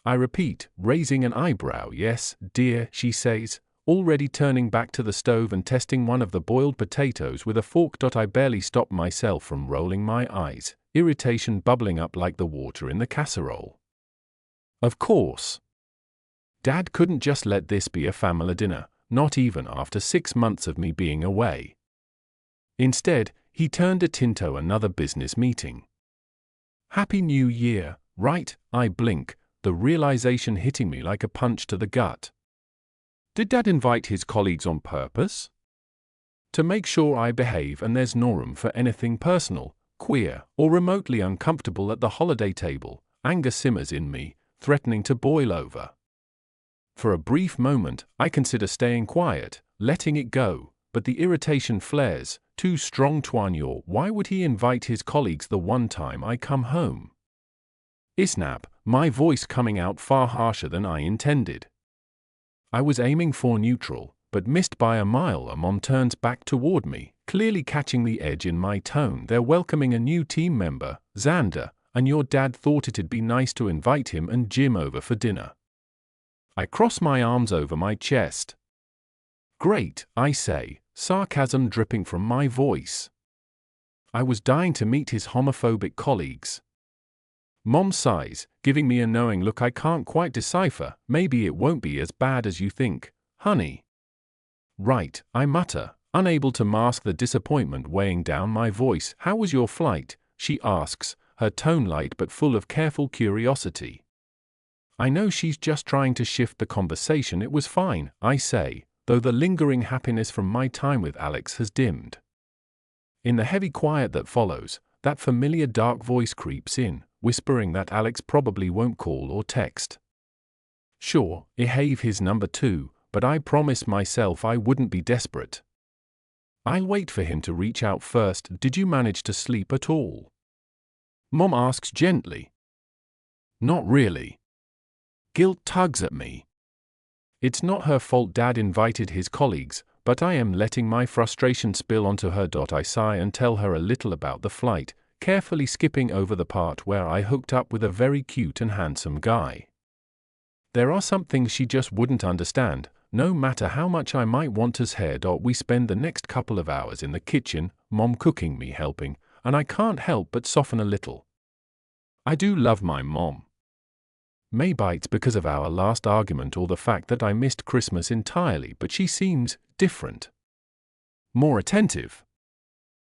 Speaker 1: I repeat, raising an eyebrow. Yes, dear, she says, already turning back to the stove and testing one of the boiled potatoes with a fork. I barely stop myself from rolling my eyes, irritation bubbling up like the water in the casserole. Of course. Dad couldn't just let this be a family dinner, not even after 6 months of me being away. Instead, he turned it into another business meeting. Happy New Year, right? I blink, the realization hitting me like a punch to the gut. Did Dad invite his colleagues on purpose? To make sure I behave and there's no room for anything personal, queer, or remotely uncomfortable at the holiday table. Anger simmers in me, threatening to boil over. For a brief moment, I consider staying quiet, letting it go, but the irritation flares, too strong. Twanyor, why would he invite his colleagues the one time I come home? Isnap, my voice coming out far harsher than I intended. I was aiming for neutral, but missed by a mile. Mom turns back toward me, clearly catching the edge in my tone. They're welcoming a new team member, Xander, and your dad thought it'd be nice to invite him and Jim over for dinner. I cross my arms over my chest. Great, I say, sarcasm dripping from my voice. I was dying to meet his homophobic colleagues. Mom sighs, giving me a knowing look I can't quite decipher. Maybe it won't be as bad as you think, honey. Right, I mutter, unable to mask the disappointment weighing down my voice. How was your flight? She asks, her tone light but full of careful curiosity. I know she's just trying to shift the conversation. It was fine, I say, though the lingering happiness from my time with Alex has dimmed. In the heavy quiet that follows, that familiar dark voice creeps in, whispering that Alex probably won't call or text. Sure, I have his number too, but I promised myself I wouldn't be desperate. I'll wait for him to reach out first. Did you manage to sleep at all? Mom asks gently. Not really. Guilt tugs at me. It's not her fault Dad invited his colleagues, but I am letting my frustration spill onto her. I sigh and tell her a little about the flight, carefully skipping over the part where I hooked up with a very cute and handsome guy. There are some things she just wouldn't understand, no matter how much I might want us here. We spend the next couple of hours in the kitchen, Mom cooking, me helping, and I can't help but soften a little. I do love my mom. Maybe it's because of our last argument or the fact that I missed Christmas entirely, but she seems different. More attentive.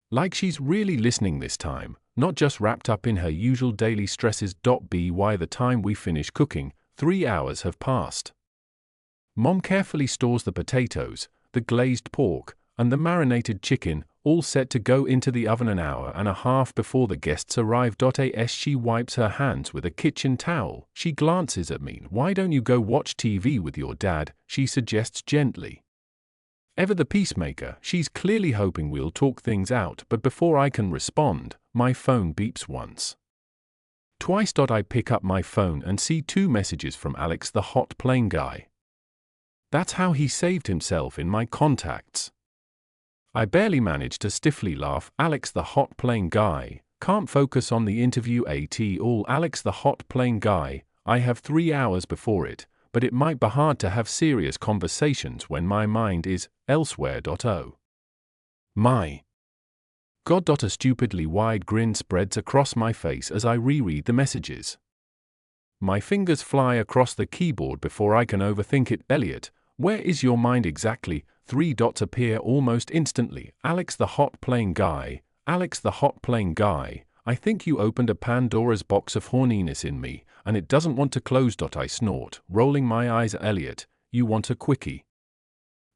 Speaker 1: Like she's really listening this time, not just wrapped up in her usual daily stresses. By the time we finish cooking, 3 hours have passed. Mom carefully stores the potatoes, the glazed pork, and the marinated chicken, all set to go into the oven an hour and a half before the guests arrive. As she wipes her hands with a kitchen towel, she glances at me. Why don't you go watch TV with your dad? She suggests gently. Ever the peacemaker, she's clearly hoping we'll talk things out, but before I can respond, my phone beeps once. Twice. I pick up my phone and see 2 messages from Alex the hot plane guy. That's how he saved himself in my contacts. I barely manage to stiffly laugh. Alex the hot plane guy, can't focus on the interview at all. Alex the hot plane guy, I have 3 hours before it, but it might be hard to have serious conversations when my mind is elsewhere. Oh my God. A stupidly wide grin spreads across my face as I reread the messages. My fingers fly across the keyboard before I can overthink it. Elliot, where is your mind exactly? 3 dots appear almost instantly. Alex the hot plane guy, Alex the hot plane guy, I think you opened a Pandora's box of horniness in me, and it doesn't want to close. I snort, rolling my eyes at Elliot. You want a quickie?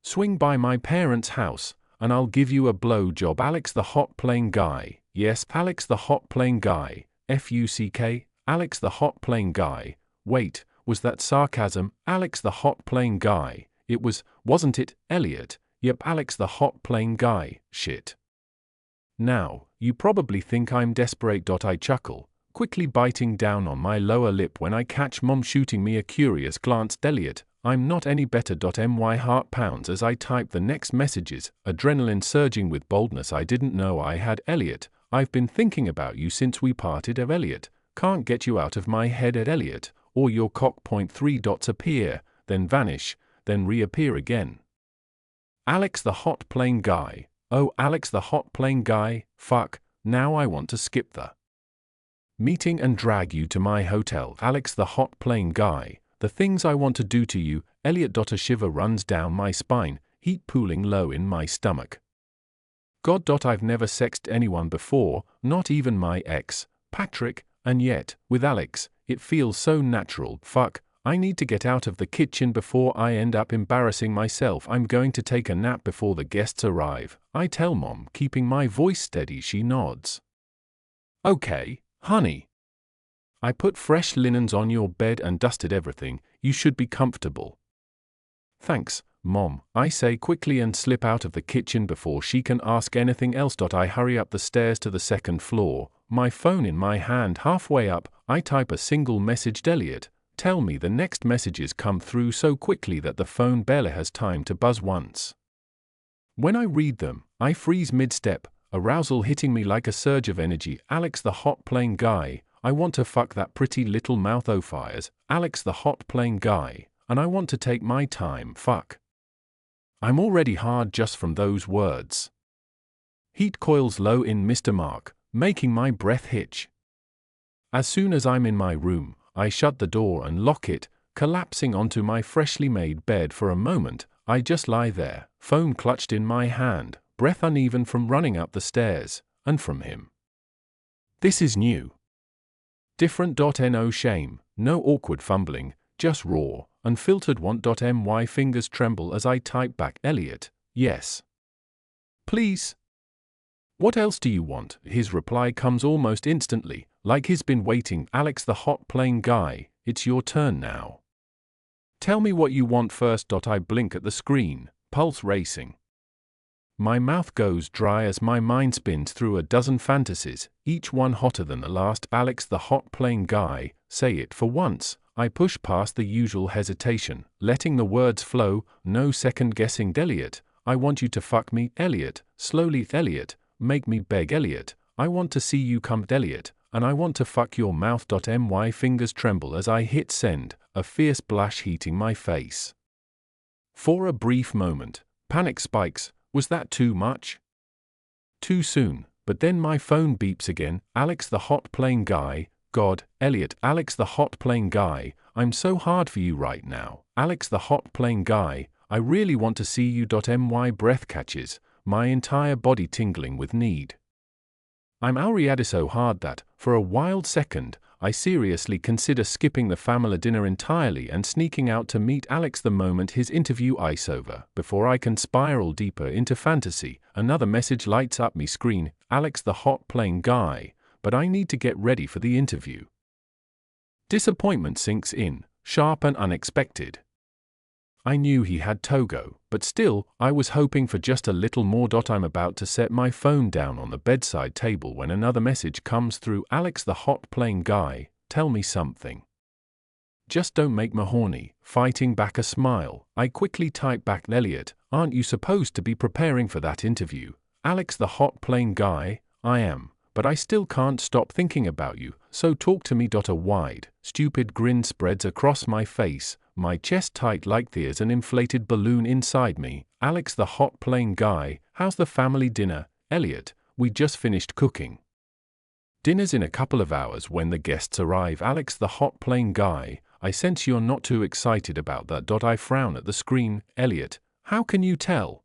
Speaker 1: Swing by my parents' house, and I'll give you a blow job. Alex the hot plane guy, yes, Alex the hot plane guy, F-U-C-K, Alex the hot plane guy. Wait, was that sarcasm? Alex the hot plane guy. It was, wasn't it, Elliot? Yep, Alex the hot plane guy. Shit. Now, you probably think I'm desperate. I chuckle, quickly biting down on my lower lip when I catch Mom shooting me a curious glance. Elliot, I'm not any better. My heart pounds as I type the next messages, adrenaline surging with boldness I didn't know I had. Elliot, I've been thinking about you since we parted. Elliot, can't get you out of my head. Elliot, or your cock. 3 dots appear, then vanish, then reappear again. Alex the hot plane guy. Oh, Alex the hot plane guy, fuck, now I want to skip the meeting and drag you to my hotel. Alex the hot plane guy, the things I want to do to you. Elliot. A shiver runs down my spine, heat pooling low in my stomach. God. I've never sexed anyone before, not even my ex, Patrick, and yet, with Alex, it feels so natural. Fuck. I need to get out of the kitchen before I end up embarrassing myself. I'm going to take a nap before the guests arrive, I tell Mom, keeping my voice steady. She nods. Okay, honey. I put fresh linens on your bed and dusted everything. You should be comfortable. Thanks, Mom, I say quickly and slip out of the kitchen before she can ask anything else. I hurry up the stairs to the 2nd floor, my phone in my hand. Halfway up, I type a single message. Elliot, tell me. The next messages come through so quickly that the phone barely has time to buzz once. When I read them, I freeze mid-step, arousal hitting me like a surge of energy. Alex the hot plane guy, I want to fuck that pretty little mouth. Oh fires, Alex the hot plane guy, and I want to take my time. Fuck. I'm already hard just from those words. Heat coils low in Mr. Mark, making my breath hitch. As soon as I'm in my room, I shut the door and lock it, collapsing onto my freshly made bed. For a moment, I just lie there, phone clutched in my hand, breath uneven from running up the stairs, and from him. This is new. Different. No shame, no awkward fumbling, just raw, unfiltered want. My fingers tremble as I type back. Elliot, yes. Please. What else do you want? His reply comes almost instantly, like he's been waiting. Alex the hot plane guy, it's your turn now. Tell me what you want first. I blink at the screen, pulse racing. My mouth goes dry as my mind spins through a dozen fantasies, each one hotter than the last. Alex the hot plane guy, say it. For once, I push past the usual hesitation, letting the words flow, no second guessing. Elliot, I want you to fuck me. Elliot, slowly. Elliot, make me beg. Elliot, I want to see you come. Elliot, and I want to fuck your mouth. My fingers tremble as I hit send, a fierce blush heating my face. For a brief moment, panic spikes. Was that too much? Too soon, but then my phone beeps again. Alex the hot plane guy. God, Elliot, Alex the hot plane guy, I'm so hard for you right now. Alex the hot plane guy, I really want to see you. My breath catches, my entire body tingling with need. I'm already so hard that, for a wild second, I seriously consider skipping the family dinner entirely and sneaking out to meet Alex the moment his interview is over. Before I can spiral deeper into fantasy, another message lights up me screen, Alex the hot plane guy, but I need to get ready for the interview. Disappointment sinks in, sharp and unexpected. I knew he had Togo, but still, I was hoping for just a little more. I'm about to set my phone down on the bedside table when another message comes through. Alex the hot plane guy, tell me something. Just don't make me horny. Fighting back a smile, I quickly type back, Elliot, aren't you supposed to be preparing for that interview? Alex the hot plane guy, I am, but I still can't stop thinking about you, so talk to me. A wide, stupid grin spreads across my face, my chest tight like there's an inflated balloon inside me. Alex the hot plane guy, how's the family dinner? Elliot, we just finished cooking. Dinner's in a couple of hours when the guests arrive. Alex the hot plane guy, I sense you're not too excited about that. I frown at the screen. Elliot, how can you tell?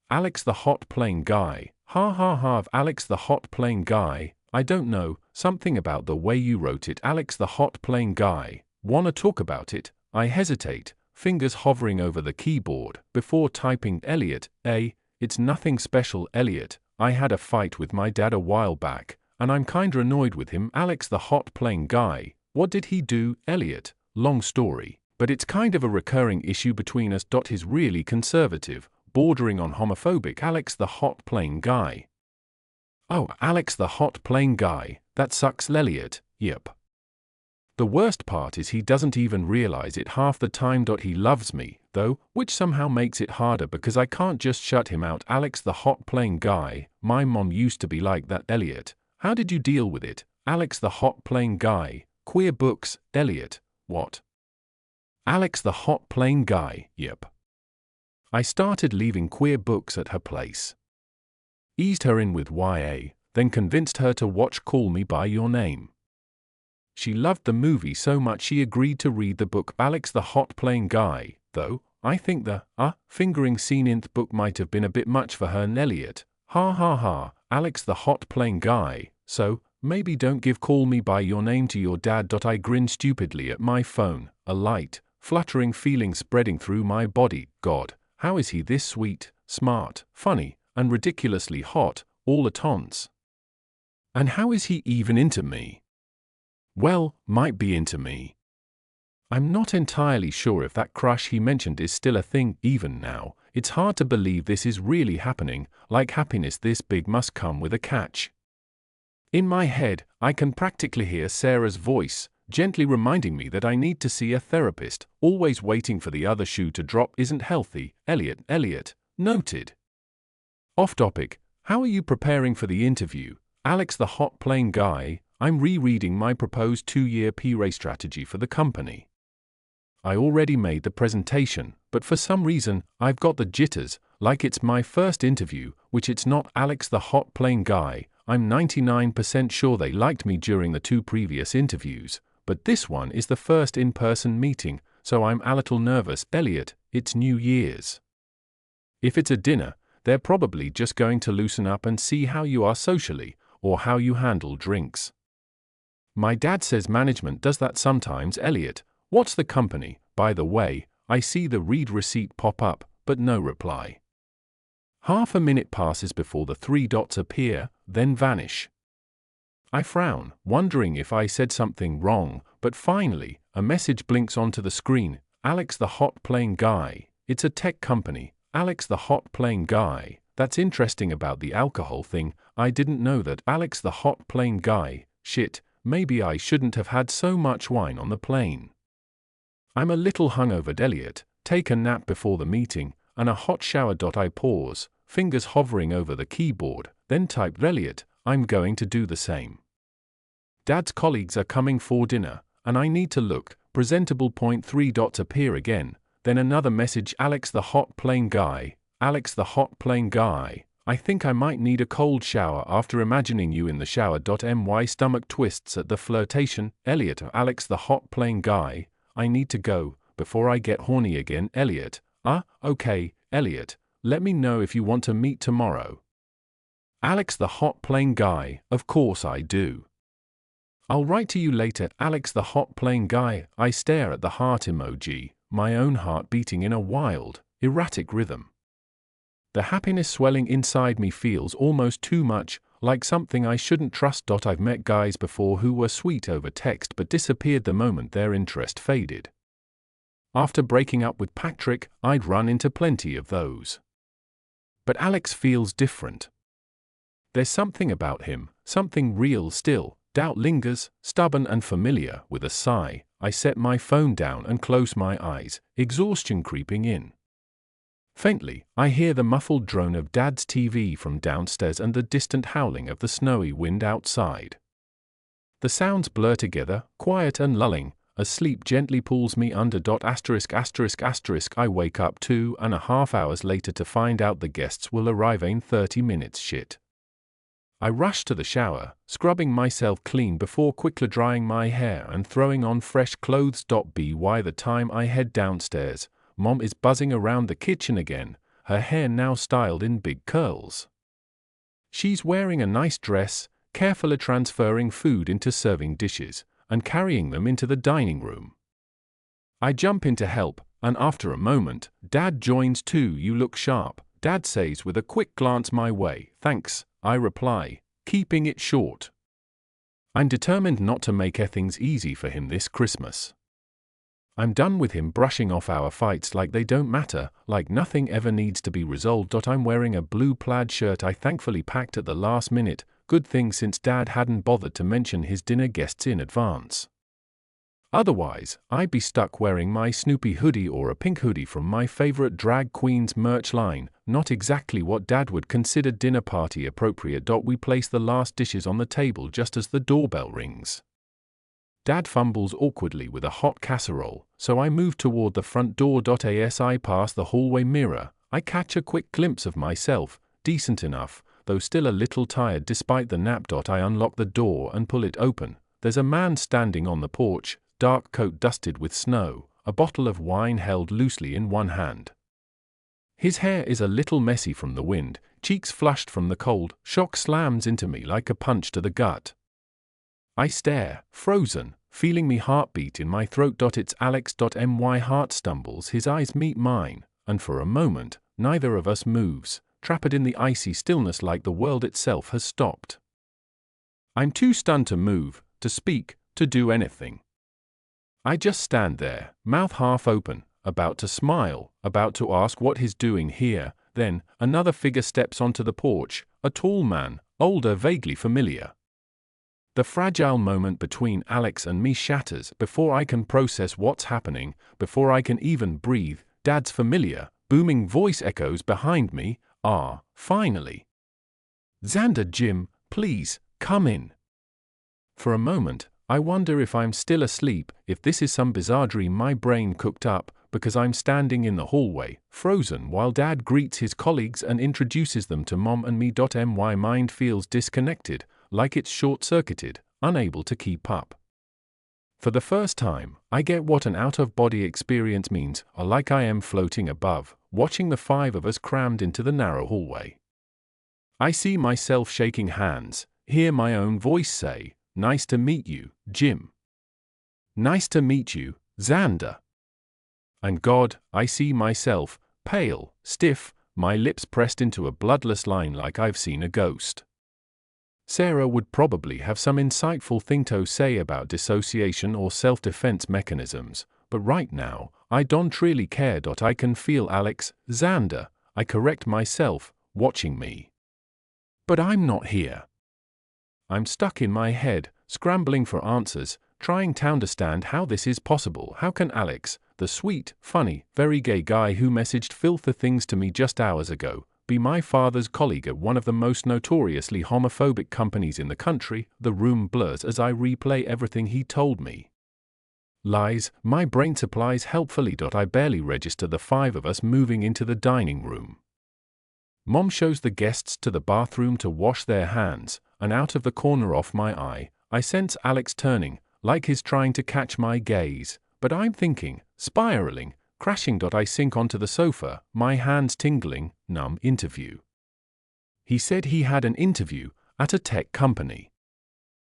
Speaker 1: Alex the hot plane guy, ha ha ha. Alex the hot plane guy, I don't know, something about the way you wrote it. Alex the hot plane guy, wanna talk about it? I hesitate, fingers hovering over the keyboard, before typing. Elliot, it's nothing special. Elliot, I had a fight with my dad a while back, and I'm kinda annoyed with him. Alex the hot plane guy, what did he do? Elliot, long story, but it's kind of a recurring issue between us. He's really conservative, bordering on homophobic. Alex the hot plane guy. Oh, Alex the hot plane guy, that sucks. Elliot, yep. The worst part is he doesn't even realize it half the time. He loves me, though, which somehow makes it harder because I can't just shut him out. Alex the hot plane guy, my mom used to be like that. Elliot, how did you deal with it? Alex the hot plane guy, queer books. Elliot, what? Alex the hot plane guy, yep. I started leaving queer books at her place. Eased her in with YA, then convinced her to watch Call Me By Your Name. She loved the movie so much she agreed to read the book. Alex the hot plane guy, though, I think the fingering scene in the book might have been a bit much for her. Elliot, ha ha ha. Alex the hot plane guy, so, maybe don't give Call Me By Your Name to your dad. I grin stupidly at my phone, a light, fluttering feeling spreading through my body. God, how is he this sweet, smart, funny, and ridiculously hot, all at once? And how is he even into me? Well, might be into me. I'm not entirely sure if that crush he mentioned is still a thing. Even now, it's hard to believe this is really happening. Like happiness this big must come with a catch. In my head, I can practically hear Sarah's voice, gently reminding me that I need to see a therapist. Always waiting for the other shoe to drop isn't healthy. Elliot, noted. Off topic, how are you preparing for the interview? Alex the hot plane guy, I'm rereading my proposed 2-year PRA strategy for the company. I already made the presentation, but for some reason, I've got the jitters, like it's my first interview, which it's not. Alex the hot plane guy, I'm 99% sure they liked me during the 2 previous interviews, but this one is the first in-person meeting, so I'm a little nervous. Elliot, it's New Year's. If it's a dinner, they're probably just going to loosen up and see how you are socially, or how you handle drinks. My dad says management does that sometimes. Elliot, what's the company? By the way, I see the read receipt pop up, but no reply. Half a minute passes before the 3 dots appear, then vanish. I frown, wondering if I said something wrong, but finally, a message blinks onto the screen. Alex the hot plane guy, it's a tech company. Alex the hot plane guy, that's interesting about the alcohol thing. I didn't know that. Alex the hot plane guy, shit. Maybe I shouldn't have had so much wine on the plane. I'm a little hungover. Elliot, take a nap before the meeting, and a hot shower. I pause, fingers hovering over the keyboard, then type. Elliot, I'm going to do the same. Dad's colleagues are coming for dinner, and I need to look presentable. Three dots appear again, then another message. Alex the hot plane guy, Alex the hot plane guy. I think I might need a cold shower after imagining you in the shower. My stomach twists at the flirtation. Elliot, Alex the hot plane guy. I need to go, before I get horny again. Elliot, okay, Elliot, let me know if you want to meet tomorrow. Alex the hot plane guy, of course I do. I'll write to you later. Alex the hot plane guy. I stare at the heart emoji, my own heart beating in a wild, erratic rhythm. The happiness swelling inside me feels almost too much, like something I shouldn't trust. I've met guys before who were sweet over text but disappeared the moment their interest faded. After breaking up with Patrick, I'd run into plenty of those. But Alex feels different. There's something about him, something real still. Doubt lingers, stubborn and familiar. With a sigh, I set my phone down and close my eyes, exhaustion creeping in. Faintly, I hear the muffled drone of Dad's TV from downstairs and the distant howling of the snowy wind outside. The sounds blur together, quiet and lulling, as sleep gently pulls me under. I wake up 2.5 hours later to find out the guests will arrive in 30 minutes. Shit. I rush to the shower, scrubbing myself clean before quickly drying my hair and throwing on fresh clothes. By the time I head downstairs, Mom is buzzing around the kitchen again, her hair now styled in big curls. She's wearing a nice dress, carefully transferring food into serving dishes, and carrying them into the dining room. I jump in to help, and after a moment, Dad joins too. You look sharp, Dad says with a quick glance my way. Thanks, I reply, keeping it short. I'm determined not to make things easy for him this Christmas. I'm done with him brushing off our fights like they don't matter, like nothing ever needs to be resolved. I'm wearing a blue plaid shirt I thankfully packed at the last minute, good thing since Dad hadn't bothered to mention his dinner guests in advance. Otherwise, I'd be stuck wearing my Snoopy hoodie or a pink hoodie from my favorite drag queen's merch line, not exactly what Dad would consider dinner party appropriate. We place the last dishes on the table just as the doorbell rings. Dad fumbles awkwardly with a hot casserole, so I move toward the front door. As I pass the hallway mirror, I catch a quick glimpse of myself, decent enough, though still a little tired despite the nap. I unlock the door and pull it open. There's a man standing on the porch, dark coat dusted with snow, a bottle of wine held loosely in one hand. His hair is a little messy from the wind, cheeks flushed from the cold. Shock slams into me like a punch to the gut. I stare, frozen, feeling me heartbeat in my throat. It's Alex. My heart stumbles, his eyes meet mine, and for a moment, neither of us moves, trapped in the icy stillness like the world itself has stopped. I'm too stunned to move, to speak, to do anything. I just stand there, mouth half open, about to smile, about to ask what he's doing here. Then, another figure steps onto the porch, a tall man, older, vaguely familiar. The fragile moment between Alex and me shatters before I can process what's happening, before I can even breathe. Dad's familiar, booming voice echoes behind me. Finally. Xander, Jim, please, come in. For a moment, I wonder if I'm still asleep, if this is some bizarre dream my brain cooked up, because I'm standing in the hallway, frozen while Dad greets his colleagues and introduces them to Mom and me. My mind feels disconnected, like it's short-circuited, unable to keep up. For the first time, I get what an out-of-body experience means, or like I am floating above, watching the five of us crammed into the narrow hallway. I see myself shaking hands, hear my own voice say, "Nice to meet you, Jim. Nice to meet you, Xander." And God, I see myself, pale, stiff, my lips pressed into a bloodless line like I've seen a ghost. Sarah would probably have some insightful thing to say about dissociation or self-defense mechanisms, but right now, I don't really care. I can feel Alex, Xander, I correct myself, watching me. But I'm not here. I'm stuck in my head, scrambling for answers, trying to understand how this is possible. How can Alex, the sweet, funny, very gay guy who messaged filthy things to me just hours ago, be my father's colleague at one of the most notoriously homophobic companies in the country? The room blurs as I replay everything he told me. Lies, my brain supplies helpfully. I barely register the five of us moving into the dining room. Mom shows the guests to the bathroom to wash their hands, and out of the corner of my eye, I sense Alex turning, like he's trying to catch my gaze, but I'm thinking, spiraling, crashing. I sink onto the sofa, my hands tingling, numb. Interview. He said he had an interview at a tech company.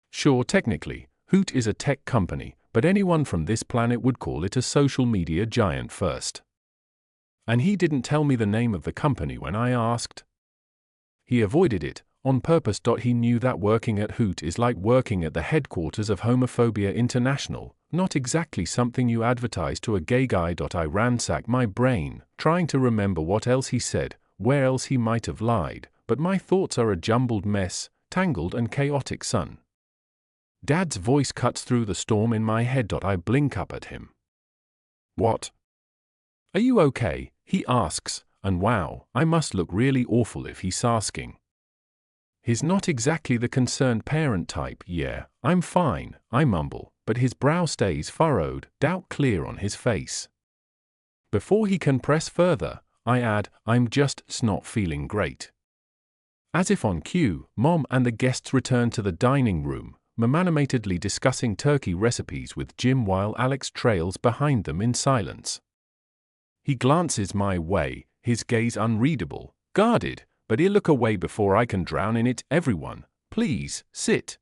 Speaker 1: Sure, technically, Hoot is a tech company, but anyone from this planet would call it a social media giant first. And he didn't tell me the name of the company when I asked. He avoided it, on purpose. He knew that working at Hoot is like working at the headquarters of Homophobia International, not exactly something you advertise to a gay guy. I ransack my brain, trying to remember what else he said, where else he might have lied, but my thoughts are a jumbled mess, tangled and chaotic. Son. Dad's voice cuts through the storm in my head. I blink up at him. What? Are you okay? He asks, and wow, I must look really awful if he's asking. He's not exactly the concerned parent type. Yeah, I'm fine, I mumble, but his brow stays furrowed, doubt clear on his face. Before he can press further, I add, I'm just not feeling great. As if on cue, Mom and the guests return to the dining room, animatedly discussing turkey recipes with Jim while Alex trails behind them in silence. He glances my way, his gaze unreadable, guarded, but he'll look away before I can drown in it. Everyone, please, sit.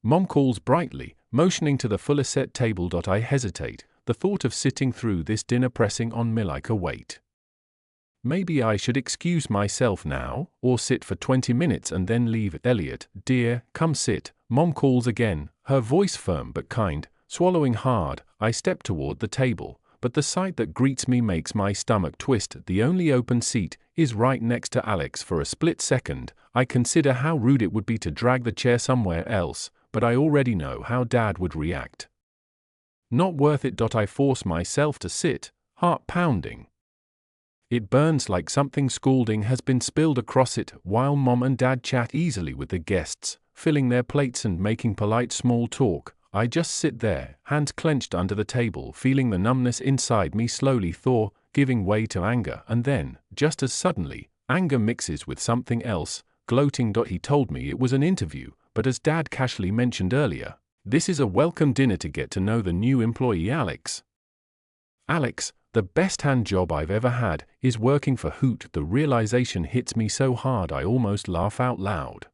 Speaker 1: Mom calls brightly, motioning to the fuller set table. I hesitate, the thought of sitting through this dinner pressing on me like a weight. Maybe I should excuse myself now, or sit for 20 minutes and then leave. Elliot, dear, come sit, Mom calls again, her voice firm but kind. Swallowing hard, I step toward the table, but the sight that greets me makes my stomach twist. The only open seat is right next to Alex. For a split second, I consider how rude it would be to drag the chair somewhere else, but I already know how Dad would react. Not worth it. I force myself to sit, heart pounding. It burns like something scalding has been spilled across it, while Mom and Dad chat easily with the guests, filling their plates and making polite small talk. I just sit there, hands clenched under the table, feeling the numbness inside me slowly thaw, giving way to anger, and then, just as suddenly, anger mixes with something else, gloating. He told me it was an interview, but as Dad casually mentioned earlier, this is a welcome dinner to get to know the new employee Alex. Alex, the best hand job I've ever had, is working for Hoot. The realization hits me so hard I almost laugh out loud.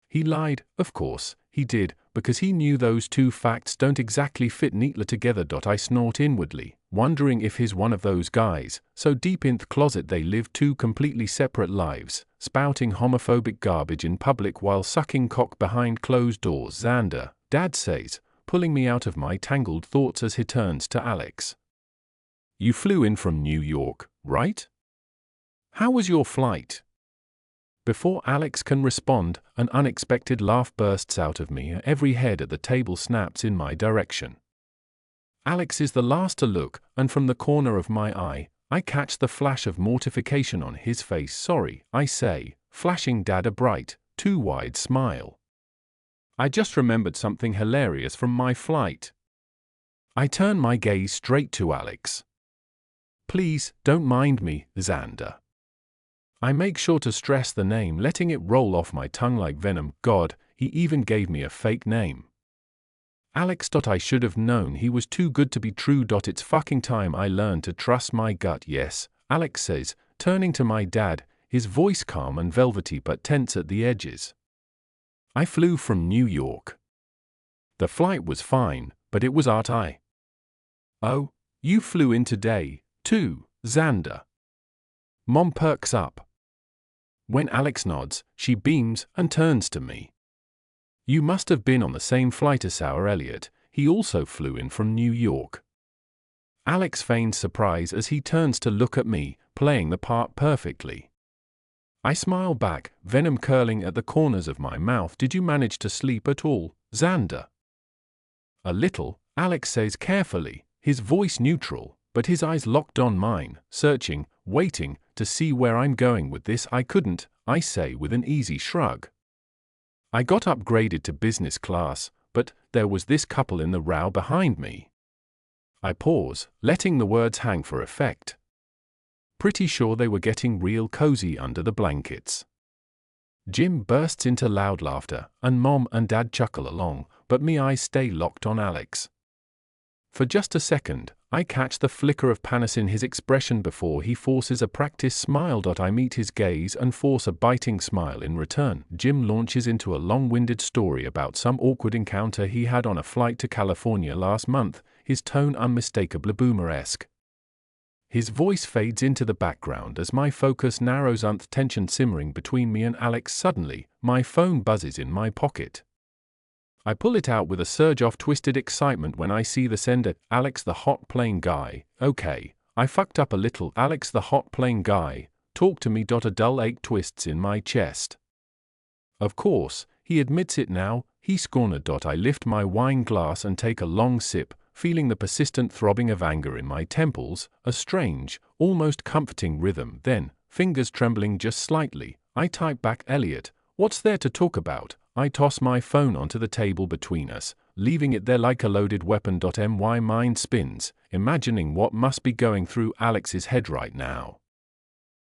Speaker 1: He lied, of course, he did, because he knew those two facts don't exactly fit neatly together. I snort inwardly, wondering if he's one of those guys, so deep in the closet they live two completely separate lives, spouting homophobic garbage in public while sucking cock behind closed doors. Xander, Dad says, pulling me out of my tangled thoughts as he turns to Alex. You flew in from New York, right? How was your flight? Before Alex can respond, an unexpected laugh bursts out of me. Every head at the table snaps in my direction. Alex is the last to look, and from the corner of my eye, I catch the flash of mortification on his face. Sorry, I say, flashing Dad a bright, too wide smile. I just remembered something hilarious from my flight. I turn my gaze straight to Alex. Please, don't mind me, Xander. I make sure to stress the name, letting it roll off my tongue like venom. God, he even gave me a fake name. Alex. I should have known he was too good to be true. It's fucking time I learned to trust my gut. Yes, Alex says, turning to my dad, his voice calm and velvety but tense at the edges. I flew from New York. The flight was fine, but it was I. Oh, you flew in today, too, Xander. Mom perks up. When Alex nods, she beams and turns to me. You must have been on the same flight as our Elliot. He also flew in from New York. Alex feigns surprise as he turns to look at me, playing the part perfectly. I smile back, venom curling at the corners of my mouth. Did you manage to sleep at all, Xander? A little, Alex says carefully, his voice neutral, but his eyes locked on mine, searching, waiting, to see where I'm going with this. I couldn't, I say with an easy shrug. I got upgraded to business class, but there was this couple in the row behind me. I pause, letting the words hang for effect. Pretty sure they were getting real cozy under the blankets. Jim bursts into loud laughter, and Mom and Dad chuckle along, but me eyes stay locked on Alex. For just a second, I catch the flicker of panic in his expression before he forces a practiced smile. I meet his gaze and force a biting smile in return. Jim launches into a long-winded story about some awkward encounter he had on a flight to California last month, his tone unmistakably boomer-esque. His voice fades into the background as my focus narrows. Tension simmering between me and Alex. Suddenly, my phone buzzes in my pocket. I pull it out with a surge of twisted excitement when I see the sender, Alex the hot plane guy. Okay, I fucked up a little. Alex the hot plane guy, talk to me. A dull ache twists in my chest. Of course, he admits it now, he scorned. I lift my wine glass and take a long sip, feeling the persistent throbbing of anger in my temples, a strange, almost comforting rhythm. Then, fingers trembling just slightly, I type back, Elliot, what's there to talk about? I toss my phone onto the table between us, leaving it there like a loaded weapon. My mind spins, imagining what must be going through Alex's head right now.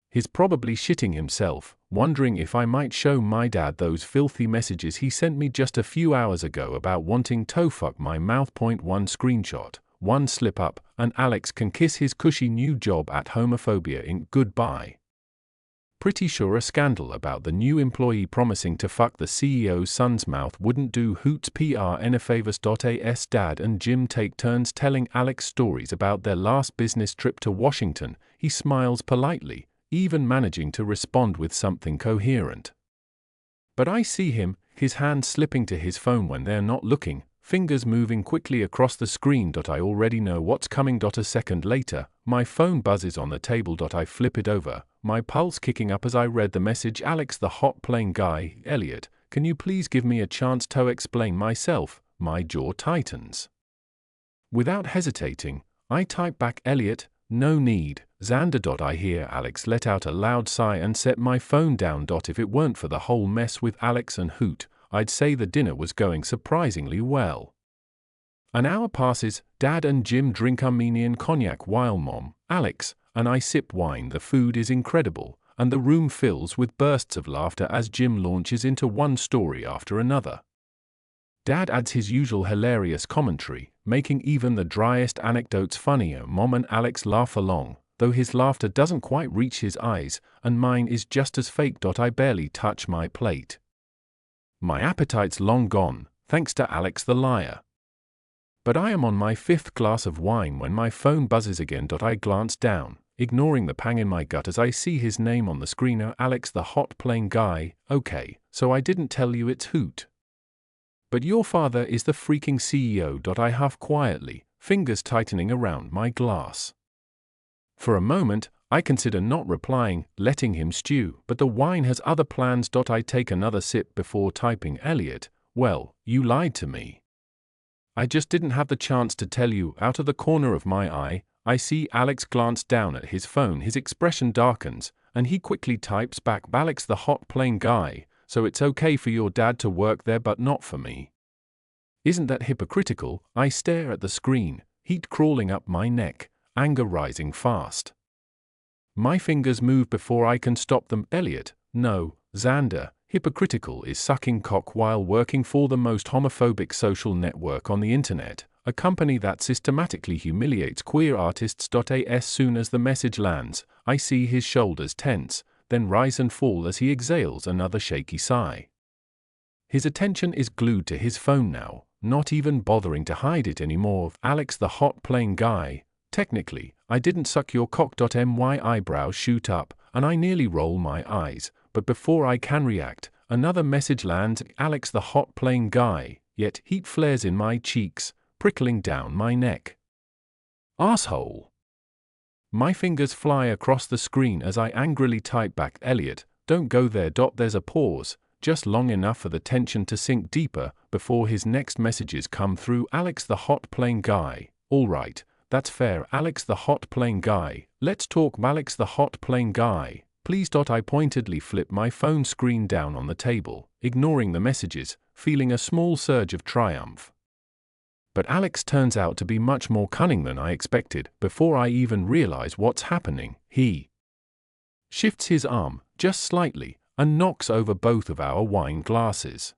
Speaker 1: He's probably shitting himself, wondering if I might show my dad those filthy messages he sent me just a few hours ago about wanting to fuck my mouth. One screenshot, one slip up, and Alex can kiss his cushy new job at Homophobia Inc. goodbye. Pretty sure a scandal about the new employee promising to fuck the CEO's son's mouth wouldn't do Hoots PR any favors. As Dad and Jim take turns telling Alex stories about their last business trip to Washington, he smiles politely, even managing to respond with something coherent. But I see him, his hand slipping to his phone when they're not looking, fingers moving quickly across the screen. I already know what's coming. A second later, my phone buzzes on the table. I flip it over, my pulse kicking up as I read the message. Alex the hot plane guy, Elliot, can you please give me a chance to explain myself? My jaw tightens. Without hesitating, I type back, Elliot, no need, Xander. I hear Alex let out a loud sigh and set my phone down. If it weren't for the whole mess with Alex and Hoot, I'd say the dinner was going surprisingly well. An hour passes, Dad and Jim drink Armenian cognac while Mom, Alex, and I sip wine. The food is incredible, and the room fills with bursts of laughter as Jim launches into one story after another. Dad adds his usual hilarious commentary, making even the driest anecdotes funnier. Mom and Alex laugh along, though his laughter doesn't quite reach his eyes, and mine is just as fake. I barely touch my plate. My appetite's long gone, thanks to Alex the liar. But I am on my 5th glass of wine when my phone buzzes again. I glance down, ignoring the pang in my gut as I see his name on the screen. Alex the hot plane guy. Okay, so I didn't tell you it's Hoot. But your father is the freaking CEO. I huff quietly, fingers tightening around my glass. For a moment, I consider not replying, letting him stew, but the wine has other plans. I take another sip before typing, Elliot, well, you lied to me. I just didn't have the chance to tell you. Out of the corner of my eye, I see Alex glance down at his phone. His expression darkens, and he quickly types back, Alex the hot plane guy, so it's okay for your dad to work there but not for me. Isn't that hypocritical? I stare at the screen, heat crawling up my neck, anger rising fast. My fingers move before I can stop them. Elliot, no, Xander, hypocritical is sucking cock while working for the most homophobic social network on the internet, a company that systematically humiliates queer artists. As soon as the message lands, I see his shoulders tense, then rise and fall as he exhales another shaky sigh. His attention is glued to his phone now, not even bothering to hide it anymore. Alex the hot plane guy, technically, I didn't suck your cock. My eyebrows shoot up, and I nearly roll my eyes, but before I can react, another message lands, Alex the hot plane guy, yet heat flares in my cheeks, prickling down my neck. Asshole. My fingers fly across the screen as I angrily type back, Elliot, don't go there. There's a pause, just long enough for the tension to sink deeper, before his next messages come through. Alex the hot plane guy, all right, that's fair. Alex the hot plane guy, let's talk. Alex the hot plane guy, please. I pointedly flip my phone screen down on the table, ignoring the messages, feeling a small surge of triumph. But Alex turns out to be much more cunning than I expected. Before I even realize what's happening, he shifts his arm, just slightly, and knocks over both of our wine glasses.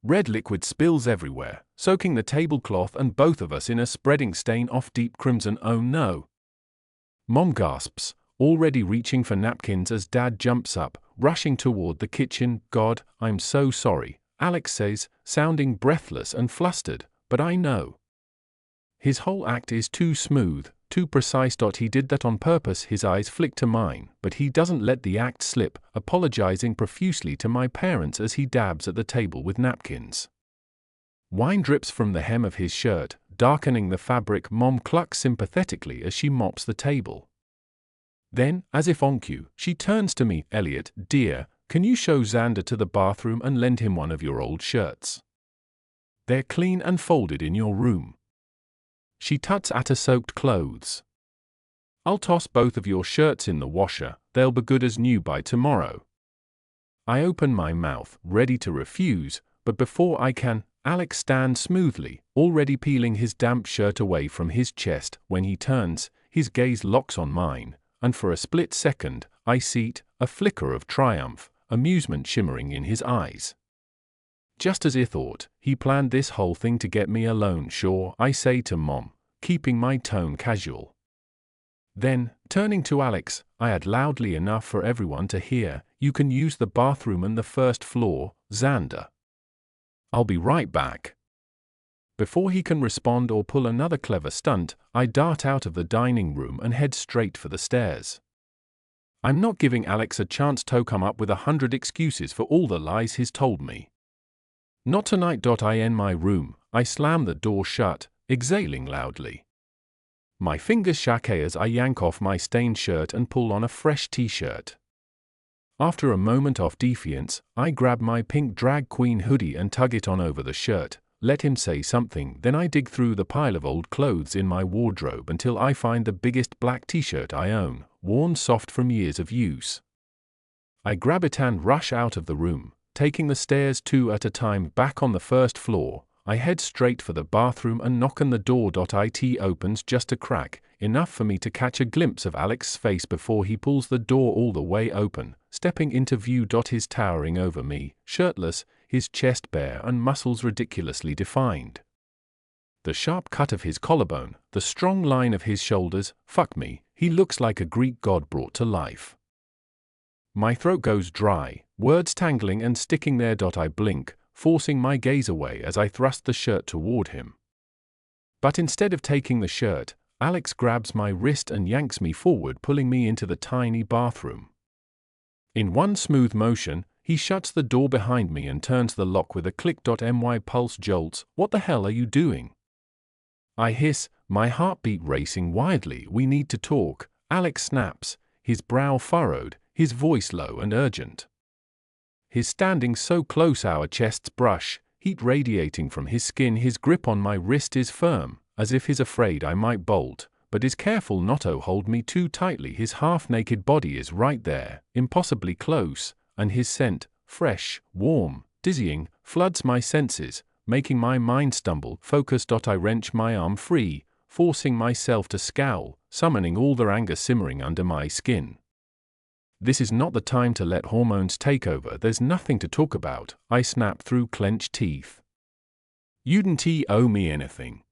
Speaker 1: Red liquid spills everywhere, soaking the tablecloth and both of us in a spreading stain of deep crimson. Oh no! Mom gasps, already reaching for napkins as Dad jumps up, rushing toward the kitchen. God, I'm so sorry, Alex says, sounding breathless and flustered, but I know. His whole act is too smooth, too precise. He did that on purpose. His eyes flick to mine, but he doesn't let the act slip, apologizing profusely to my parents as he dabs at the table with napkins. Wine drips from the hem of his shirt, darkening the fabric. Mom clucks sympathetically as she mops the table. Then, as if on cue, she turns to me. Elliot, dear, can you show Xander to the bathroom and lend him one of your old shirts? They're clean and folded in your room. She tuts at her soaked clothes. I'll toss both of your shirts in the washer, they'll be good as new by tomorrow. I open my mouth, ready to refuse, but before I can, Alex stands smoothly, already peeling his damp shirt away from his chest. When he turns, his gaze locks on mine, and for a split second, I see a flicker of triumph, amusement shimmering in his eyes. Just as I thought, he planned this whole thing to get me alone. Sure, I say to Mom, keeping my tone casual. Then, turning to Alex, I add loudly enough for everyone to hear, you can use the bathroom on the first floor, Xander. I'll be right back. Before he can respond or pull another clever stunt, I dart out of the dining room and head straight for the stairs. I'm not giving Alex a chance to come up with 100 excuses for all the lies he's told me. Not tonight. In my room, I slam the door shut, exhaling loudly. My fingers shake as I yank off my stained shirt and pull on a fresh t-shirt. After a moment of defiance, I grab my pink drag queen hoodie and tug it on over the shirt, let him say something, then I dig through the pile of old clothes in my wardrobe until I find the biggest black t-shirt I own, worn soft from years of use. I grab it and rush out of the room. Taking the stairs 2 at a time back on the first floor, I head straight for the bathroom and knock on the door. It opens just a crack, enough for me to catch a glimpse of Alex's face before he pulls the door all the way open, stepping into view. He's towering over me, shirtless, his chest bare and muscles ridiculously defined. The sharp cut of his collarbone, the strong line of his shoulders, fuck me, he looks like a Greek god brought to life. My throat goes dry, words tangling and sticking there. I blink, forcing my gaze away as I thrust the shirt toward him. But instead of taking the shirt, Alex grabs my wrist and yanks me forward, pulling me into the tiny bathroom. In one smooth motion, he shuts the door behind me and turns the lock with a click. My pulse jolts. What the hell are you doing? I hiss, my heartbeat racing wildly. We need to talk, Alex snaps, his brow furrowed, his voice low and urgent. His standing so close our chests brush, heat radiating from his skin. His grip on my wrist is firm, as if he's afraid I might bolt, but is careful not to hold me too tightly. His half-naked body is right there, impossibly close, and his scent, fresh, warm, dizzying, floods my senses, making my mind stumble. Focused. I wrench my arm free, forcing myself to scowl, summoning all the anger simmering under my skin. This is not the time to let hormones take over. There's nothing to talk about, I snap through clenched teeth. You didn't owe me anything.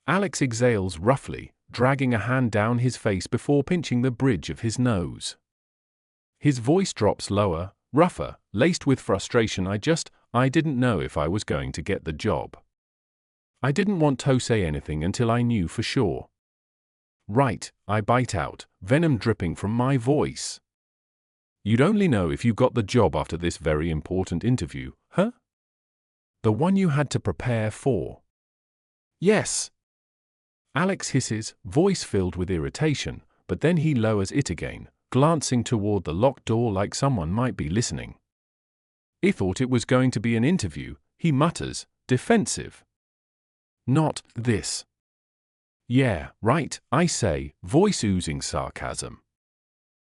Speaker 1: Alex exhales roughly, dragging a hand down his face before pinching the bridge of his nose. His voice drops lower, rougher, laced with frustration. I didn't know if I was going to get the job. I didn't want to say anything until I knew for sure. Right, I bite out, venom dripping from my voice. You'd only know if you got the job after this very important interview, huh? The one you had to prepare for. Yes. Alex hisses, voice filled with irritation, but then he lowers it again, glancing toward the locked door like someone might be listening. I thought it was going to be an interview, he mutters, defensive. Not this. Yeah, right, I say, voice oozing sarcasm.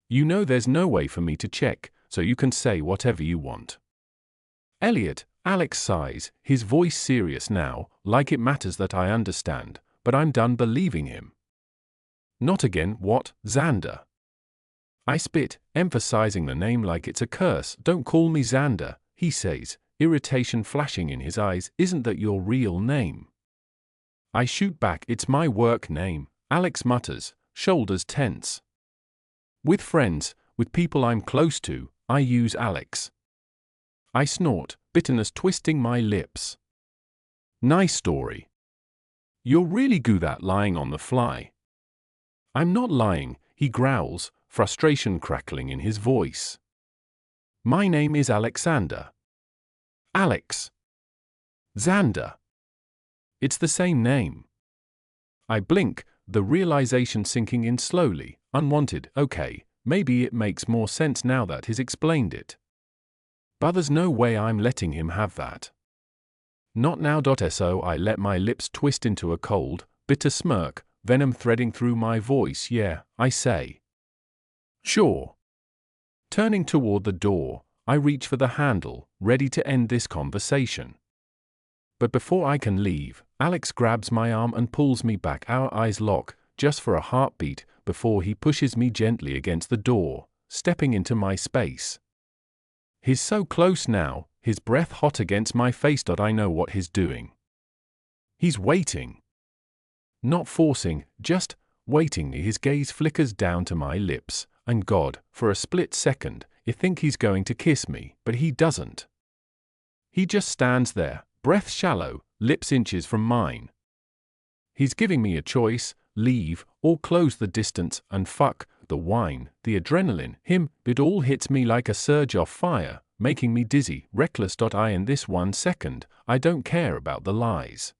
Speaker 1: You know there's no way for me to check, so you can say whatever you want. Elliot, Alex sighs, his voice serious now, like it matters that I understand, but I'm done believing him. Not again, what, Xander? I spit, emphasizing the name like it's a curse. Don't call me Xander, he says, irritation flashing in his eyes. Isn't that your real name? I shoot back, it's my work name, Alex mutters, shoulders tense. With friends, with people I'm close to, I use Alex. I snort, bitterness twisting my lips. Nice story. You're really good at lying on the fly. I'm not lying, he growls, frustration crackling in his voice. My name is Alexander. Alex. Xander. It's the same name. I blink, the realization sinking in slowly, unwanted. Okay, maybe it makes more sense now that he's explained it. But there's no way I'm letting him have that. Not now. So I let my lips twist into a cold, bitter smirk, venom threading through my voice. Yeah, I say. Sure. Turning toward the door, I reach for the handle, ready to end this conversation. But before I can leave, Alex grabs my arm and pulls me back. Our eyes lock, just for a heartbeat, before he pushes me gently against the door, stepping into my space. He's so close now, his breath hot against my face. I know what he's doing. He's waiting. Not forcing, just waiting. His gaze flickers down to my lips, and God, for a split second, I think he's going to kiss me, but he doesn't. He just stands there, breath shallow, lips inches from mine. He's giving me a choice, leave, or close the distance, and fuck, the wine, the adrenaline, him, it all hits me like a surge of fire, making me dizzy, reckless. In this 1 second, I don't care about the lies.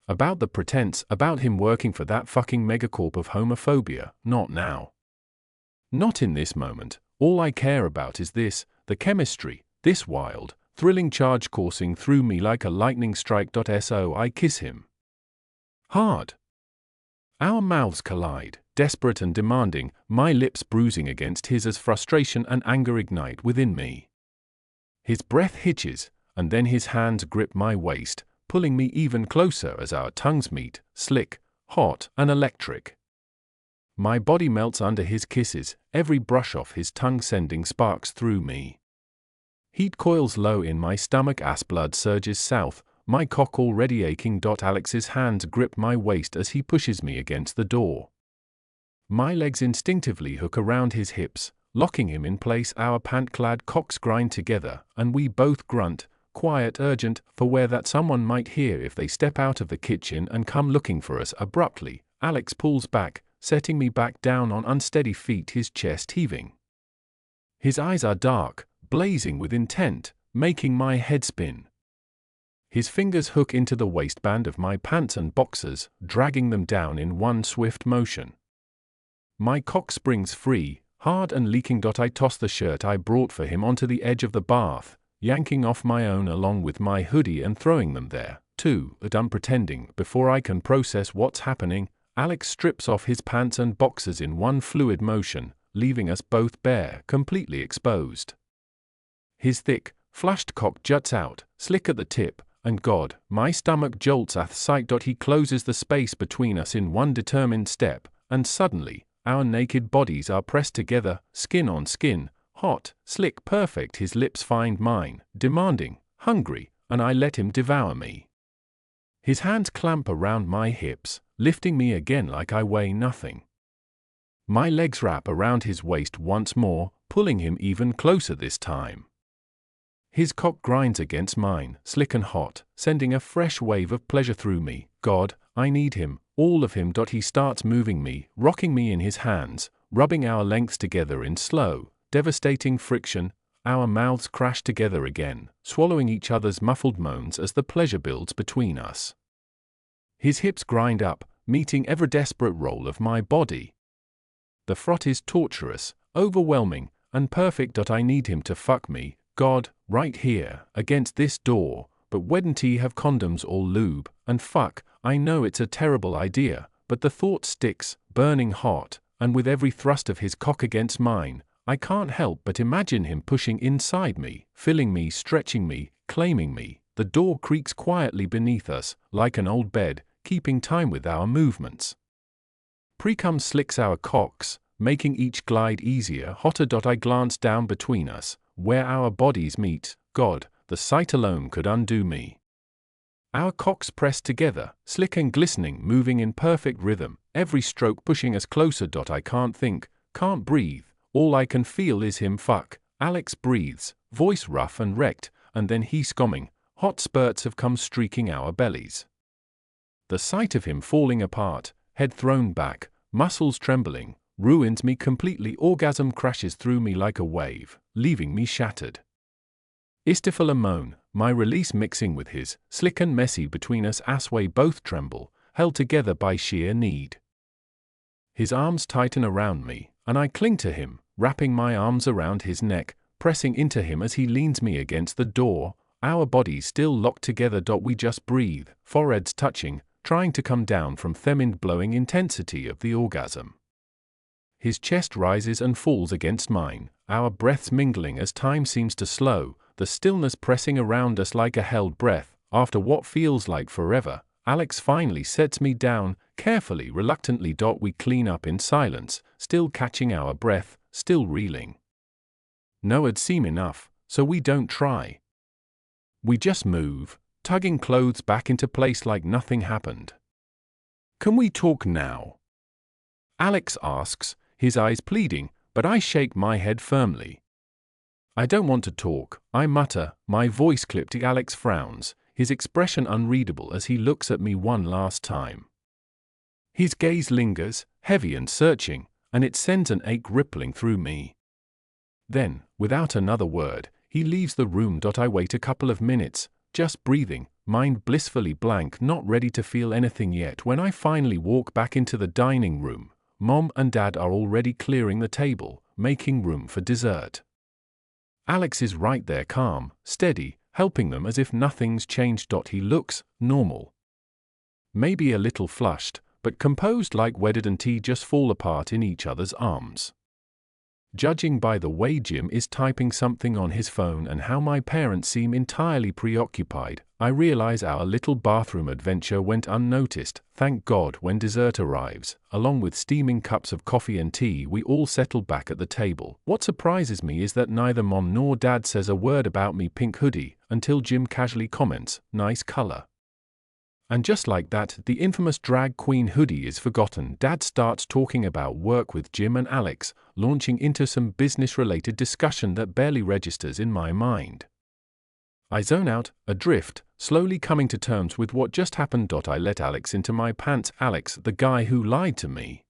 Speaker 1: About the pretense, about him working for that fucking megacorp of homophobia, not now. Not in this moment. All I care about is this, the chemistry, this wild, thrilling charge coursing through me like a lightning strike. So I kiss him. Hard. Our mouths collide, desperate and demanding, my lips bruising against his as frustration and anger ignite within me. His breath hitches, and then his hands grip my waist, pulling me even closer as our tongues meet, slick, hot, and electric. My body melts under his kisses, every brush off his tongue sending sparks through me. Heat coils low in my stomach as blood surges south, my cock already aching. Alex's hands grip my waist as he pushes me against the door. My legs instinctively hook around his hips, locking him in place. Our pant-clad cocks grind together, and we both grunt, quiet, urgent, for where that someone might hear if they step out of the kitchen and come looking for us. Abruptly, Alex pulls back, setting me back down on unsteady feet, his chest heaving. His eyes are dark, blazing with intent, making my head spin. His fingers hook into the waistband of my pants and boxers, dragging them down in one swift motion. My cock springs free, hard and leaking. I toss the shirt I brought for him onto the edge of the bath, yanking off my own along with my hoodie and throwing them there, too, unpretending. Before I can process what's happening, Alex strips off his pants and boxers in one fluid motion, leaving us both bare, completely exposed. His thick, flushed cock juts out, slick at the tip, and God, my stomach jolts at sight. He closes the space between us in one determined step, and suddenly, our naked bodies are pressed together, skin on skin, hot, slick, perfect. His lips find mine, demanding, hungry, and I let him devour me. His hands clamp around my hips, lifting me again like I weigh nothing. My legs wrap around his waist once more, pulling him even closer this time. His cock grinds against mine, slick and hot, sending a fresh wave of pleasure through me. God, I need him, all of him. He starts moving me, rocking me in his hands, rubbing our lengths together in slow, devastating friction. Our mouths crash together again, swallowing each other's muffled moans as the pleasure builds between us. His hips grind up, meeting every desperate roll of my body. The fraught is torturous, overwhelming, and perfect. I need him to fuck me, God, right here, against this door, but wouldn't he have condoms or lube, and fuck, I know it's a terrible idea, but the thought sticks, burning hot, and with every thrust of his cock against mine, I can't help but imagine him pushing inside me, filling me, stretching me, claiming me. The door creaks quietly beneath us, like an old bed, keeping time with our movements. Precum slicks our cocks, making each glide easier, hotter. I glance down between us, where our bodies meet. God, the sight alone could undo me. Our cocks press together, slick and glistening, moving in perfect rhythm, every stroke pushing us closer. I can't think, can't breathe, all I can feel is him fuck. Alex breathes, voice rough and wrecked, and then he's coming. Hot spurts have come streaking our bellies. The sight of him falling apart, head thrown back, muscles trembling, ruins me completely. Orgasm crashes through me like a wave, leaving me shattered. Istiful a moan, my release mixing with his, slick and messy between us. Asway both tremble, held together by sheer need. His arms tighten around me, and I cling to him, wrapping my arms around his neck, pressing into him as he leans me against the door, our bodies still locked together. We just breathe, foreheads touching, trying to come down from the mind-blowing intensity of the orgasm. His chest rises and falls against mine, our breaths mingling as time seems to slow, the stillness pressing around us like a held breath. After what feels like forever, Alex finally sets me down, carefully, reluctantly. We clean up in silence, still catching our breath, still reeling. No, it'd seem enough, so we don't try. We just move, tugging clothes back into place like nothing happened. Can we talk now? Alex asks, his eyes pleading, but I shake my head firmly. I don't want to talk, I mutter, my voice clipped. Alex frowns, his expression unreadable as he looks at me one last time. His gaze lingers, heavy and searching, and it sends an ache rippling through me. Then, without another word, he leaves the room. I wait a couple of minutes, just breathing, mind blissfully blank, not ready to feel anything yet. When I finally walk back into the dining room, Mom and Dad are already clearing the table, making room for dessert. Alex is right there, calm, steady, helping them as if nothing's changed. He looks normal. Maybe a little flushed, but composed, like wedded and tea just fall apart in each other's arms. Judging by the way Jim is typing something on his phone and how my parents seem entirely preoccupied, I realize our little bathroom adventure went unnoticed. Thank God. When dessert arrives, along with steaming cups of coffee and tea, we all settle back at the table. What surprises me is that neither Mom nor Dad says a word about me pink hoodie, until Jim casually comments, "Nice color." And just like that, the infamous drag queen hoodie is forgotten. Dad starts talking about work with Jim and Alex, launching into some business-related discussion that barely registers in my mind. I zone out, adrift, slowly coming to terms with what just happened. I let Alex into my pants. Alex, the guy who lied to me.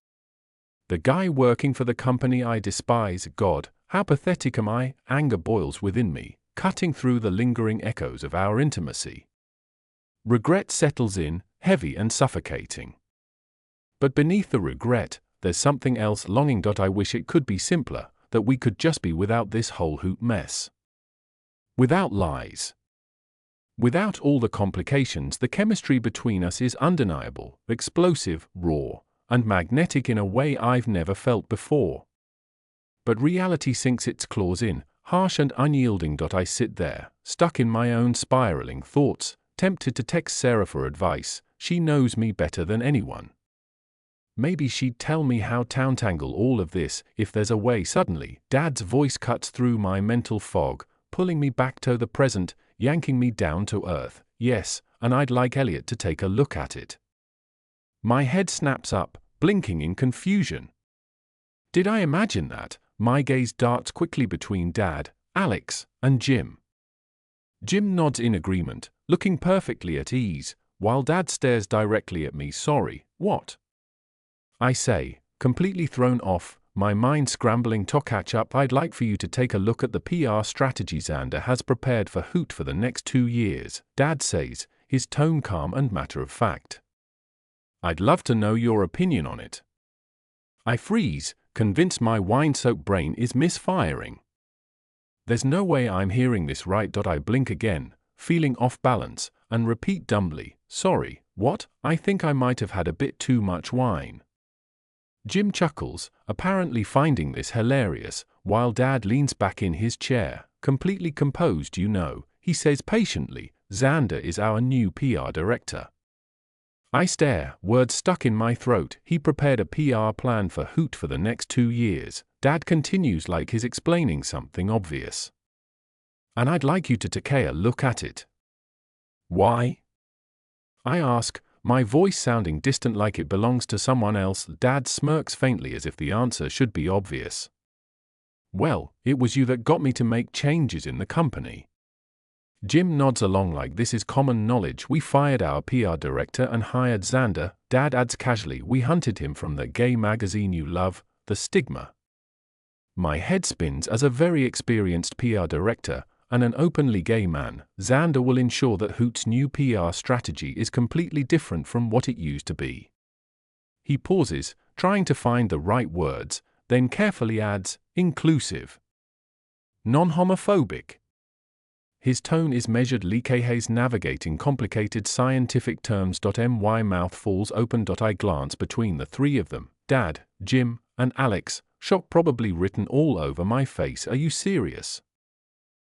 Speaker 1: The guy working for the company I despise. God, how pathetic am I? Anger boils within me, cutting through the lingering echoes of our intimacy. Regret settles in, heavy and suffocating. But beneath the regret, there's something else, longing. I wish it could be simpler, that we could just be without this whole hoot mess. Without lies. Without all the complications. The chemistry between us is undeniable, explosive, raw, and magnetic in a way I've never felt before. But reality sinks its claws in, harsh and unyielding. I sit there, stuck in my own spiraling thoughts, tempted to text Sarah for advice. She knows me better than anyone. Maybe she'd tell me how to untangle all of this, if there's a way. Suddenly, Dad's voice cuts through my mental fog, pulling me back to the present, yanking me down to earth. Yes, and I'd like Elliot to take a look at it. My head snaps up, blinking in confusion. Did I imagine that? My gaze darts quickly between Dad, Alex, and Jim. Jim nods in agreement, looking perfectly at ease, while Dad stares directly at me. Sorry, what? I say, completely thrown off, my mind scrambling to catch up. I'd like for you to take a look at the PR strategy Xander has prepared for Hoot for the next 2 years, Dad says, his tone calm and matter-of-fact. I'd love to know your opinion on it. I freeze, convinced my wine-soaked brain is misfiring. There's no way I'm hearing this right. I blink again, feeling off balance, and repeat dumbly, sorry, what? I think I might have had a bit too much wine. Jim chuckles, apparently finding this hilarious, while Dad leans back in his chair, completely composed. He says patiently, Xander is our new PR director. I stare, words stuck in my throat. He prepared a PR plan for Hoot for the next 2 years. Dad continues like he's explaining something obvious. And I'd like you to take a look at it. Why? I ask, my voice sounding distant like it belongs to someone else. Dad smirks faintly as if the answer should be obvious. Well, it was you that got me to make changes in the company. Jim nods along like this is common knowledge. We fired our PR director and hired Xander. Dad adds casually, we hunted him from the gay magazine you love, The Stigma. My head spins. As a very experienced PR director and an openly gay man, Xander will ensure that Hoot's new PR strategy is completely different from what it used to be. He pauses, trying to find the right words, then carefully adds, inclusive. Non-homophobic. His tone is measured. Hayes navigating complicated scientific terms. My mouth falls open. I glance between the three of them, Dad, Jim, and Alex, shock probably written all over my face. Are you serious?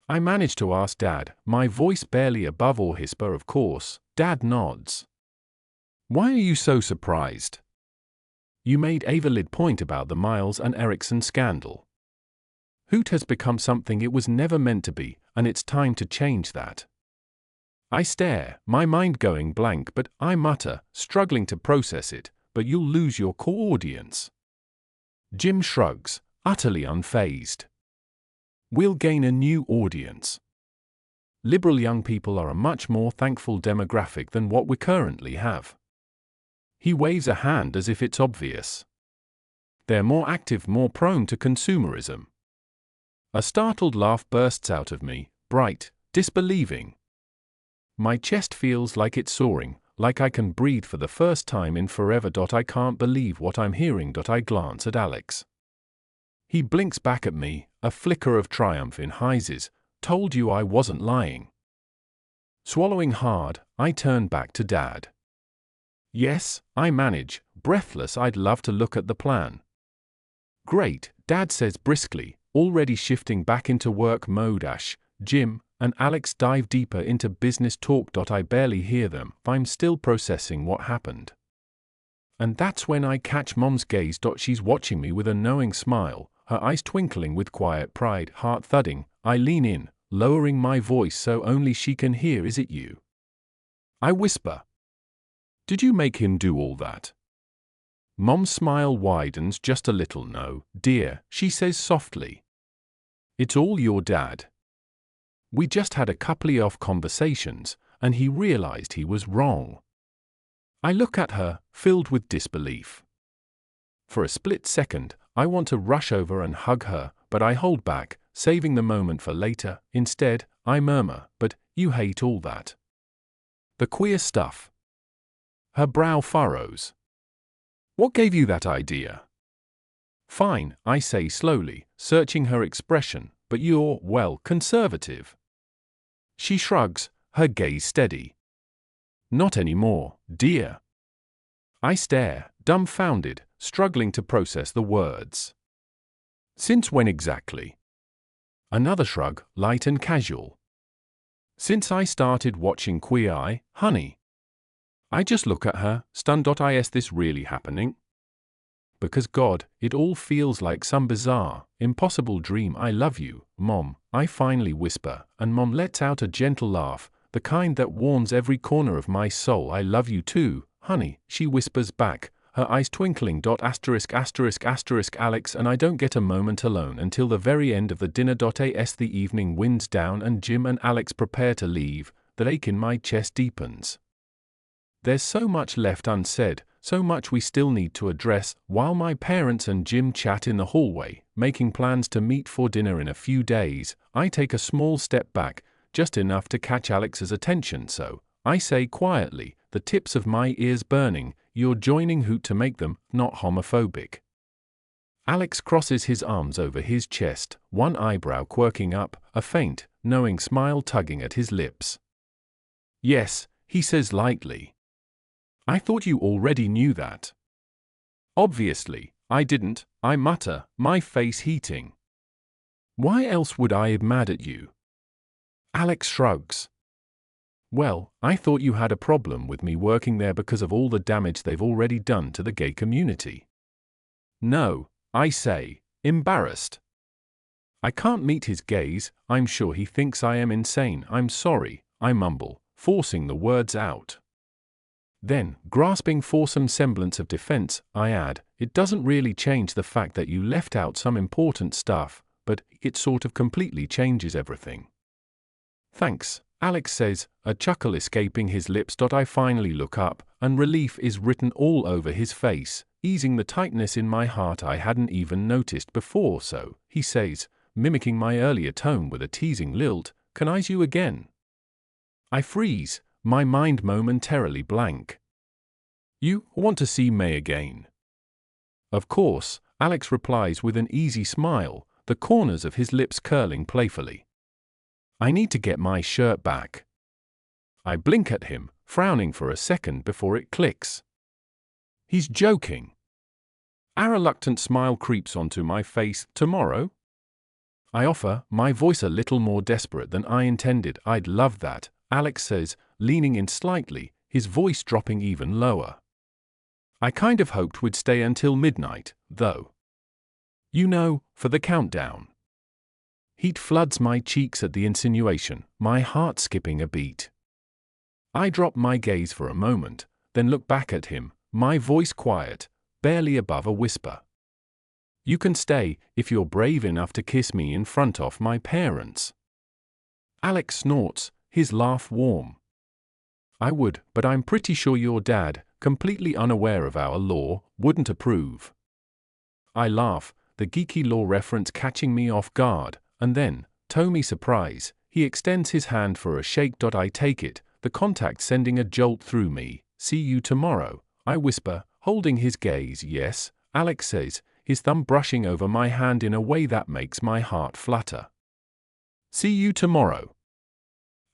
Speaker 1: I manage to ask Dad, my voice barely above or whisper. Of course. Dad nods. Why are you so surprised? You made a valid point about the Miles and Erickson scandal. Hoot has become something it was never meant to be, and it's time to change that. I stare, my mind going blank, but I mutter, struggling to process it, but you'll lose your core audience. Jim shrugs, utterly unfazed. We'll gain a new audience. Liberal young people are a much more thankful demographic than what we currently have. He waves a hand as if it's obvious. They're more active, more prone to consumerism. A startled laugh bursts out of me, bright, disbelieving. My chest feels like it's soaring, like I can breathe for the first time in forever. I can't believe what I'm hearing. I glance at Alex. He blinks back at me, a flicker of triumph in his. Told you I wasn't lying. Swallowing hard, I turn back to Dad. Yes, I manage, breathless. I'd love to look at the plan. Great, Dad says briskly, already shifting back into work mode. Jim and Alex dive deeper into business talk. I barely hear them. I'm still processing what happened. And that's when I catch Mom's gaze. She's watching me with a knowing smile, her eyes twinkling with quiet pride, heart thudding. I lean in, lowering my voice so only she can hear. Is it you? I whisper. Did you make him do all that? Mom's smile widens just a little. No, dear, she says softly. It's all your dad. We just had a couple of conversations, and he realized he was wrong. I look at her, filled with disbelief. For a split second, I want to rush over and hug her, but I hold back, saving the moment for later. Instead, I murmur, but you hate all that. The queer stuff. Her brow furrows. What gave you that idea? Fine, I say slowly, searching her expression, but you're, well, conservative. She shrugs, her gaze steady. Not anymore, dear. I stare, dumbfounded, struggling to process the words. Since when exactly? Another shrug, light and casual. Since I started watching Queer Eye, honey. I just look at her, stunned. Is this really happening? Because God, it all feels like some bizarre, impossible dream. I love you, Mom, I finally whisper, and Mom lets out a gentle laugh, the kind that warms every corner of my soul. I love you too, honey, she whispers back, her eyes twinkling. Alex and I don't get a moment alone until the very end of the dinner. As the evening winds down and Jim and Alex prepare to leave, the ache in my chest deepens. There's so much left unsaid, so much we still need to address. While my parents and Jim chat in the hallway, making plans to meet for dinner in a few days, I take a small step back, just enough to catch Alex's attention. So, I say quietly, the tips of my ears burning, you're joining Hoot to make them not homophobic. Alex crosses his arms over his chest, one eyebrow quirking up, a faint, knowing smile tugging at his lips. Yes, he says lightly. I thought you already knew that. Obviously, I didn't, I mutter, my face heating. Why else would I be mad at you? Alex shrugs. Well, I thought you had a problem with me working there because of all the damage they've already done to the gay community. No, I say, embarrassed. I can't meet his gaze. I'm sure he thinks I am insane. I'm sorry, I mumble, forcing the words out. Then, grasping for some semblance of defense, I add, it doesn't really change the fact that you left out some important stuff, but it sort of completely changes everything. Thanks, Alex says, a chuckle escaping his lips. I finally look up, and relief is written all over his face, easing the tightness in my heart I hadn't even noticed before. So, he says, mimicking my earlier tone with a teasing lilt, can I see you again? I freeze, my mind momentarily blank. You want to see May again? Of course, Alex replies with an easy smile, the corners of his lips curling playfully. I need to get my shirt back. I blink at him, frowning for a second before it clicks. He's joking. A reluctant smile creeps onto my face. Tomorrow? I offer, my voice a little more desperate than I intended. I'd love that, Alex says, leaning in slightly, his voice dropping even lower. I kind of hoped we'd stay until midnight, though. You know, for the countdown. Heat floods my cheeks at the insinuation, my heart skipping a beat. I drop my gaze for a moment, then look back at him, my voice quiet, barely above a whisper. You can stay, if you're brave enough to kiss me in front of my parents. Alex snorts, his laugh warm. I would, but I'm pretty sure your dad, completely unaware of our law, wouldn't approve. I laugh, the geeky law reference catching me off guard, and then, to me surprise, he extends his hand for a shake. I take it, the contact sending a jolt through me. See you tomorrow, I whisper, holding his gaze. Yes, Alex says, his thumb brushing over my hand in a way that makes my heart flutter. See you tomorrow.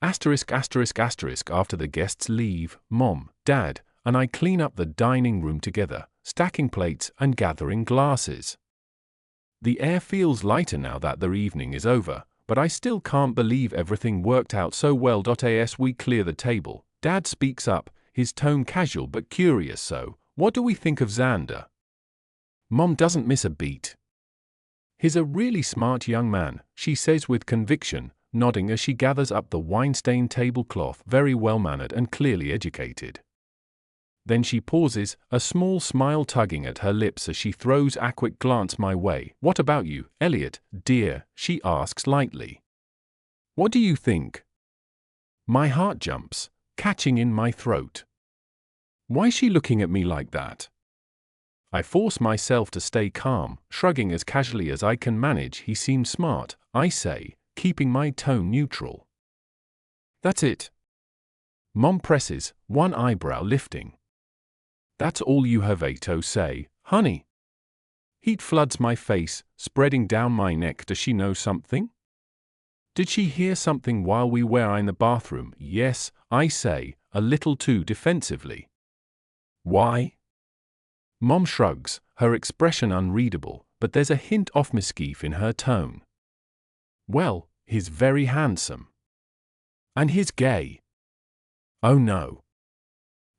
Speaker 1: Asterisk. After the guests leave, Mom, Dad, and I clean up the dining room together, stacking plates and gathering glasses. The air feels lighter now that the evening is over, but I still can't believe everything worked out so well. As we clear the table, Dad speaks up, his tone casual but curious. So, what do we think of Xander? Mom doesn't miss a beat. He's a really smart young man, she says with conviction, nodding as she gathers up the wine-stained tablecloth. Very well-mannered and clearly educated. Then she pauses, a small smile tugging at her lips as she throws a quick glance my way. What about you, Elliot, dear? She asks lightly. What do you think? My heart jumps, catching in my throat. Why's she looking at me like that? I force myself to stay calm, shrugging as casually as I can manage. He seems smart, I say, keeping my tone neutral. That's it. Mom presses, one eyebrow lifting. That's all you have to say, honey? Heat floods my face, spreading down my neck. Does she know something? Did she hear something while we were in the bathroom? Yes, I say, a little too defensively. Why? Mom shrugs, her expression unreadable, but there's a hint of mischief in her tone. Well, he's very handsome. And he's gay. Oh no.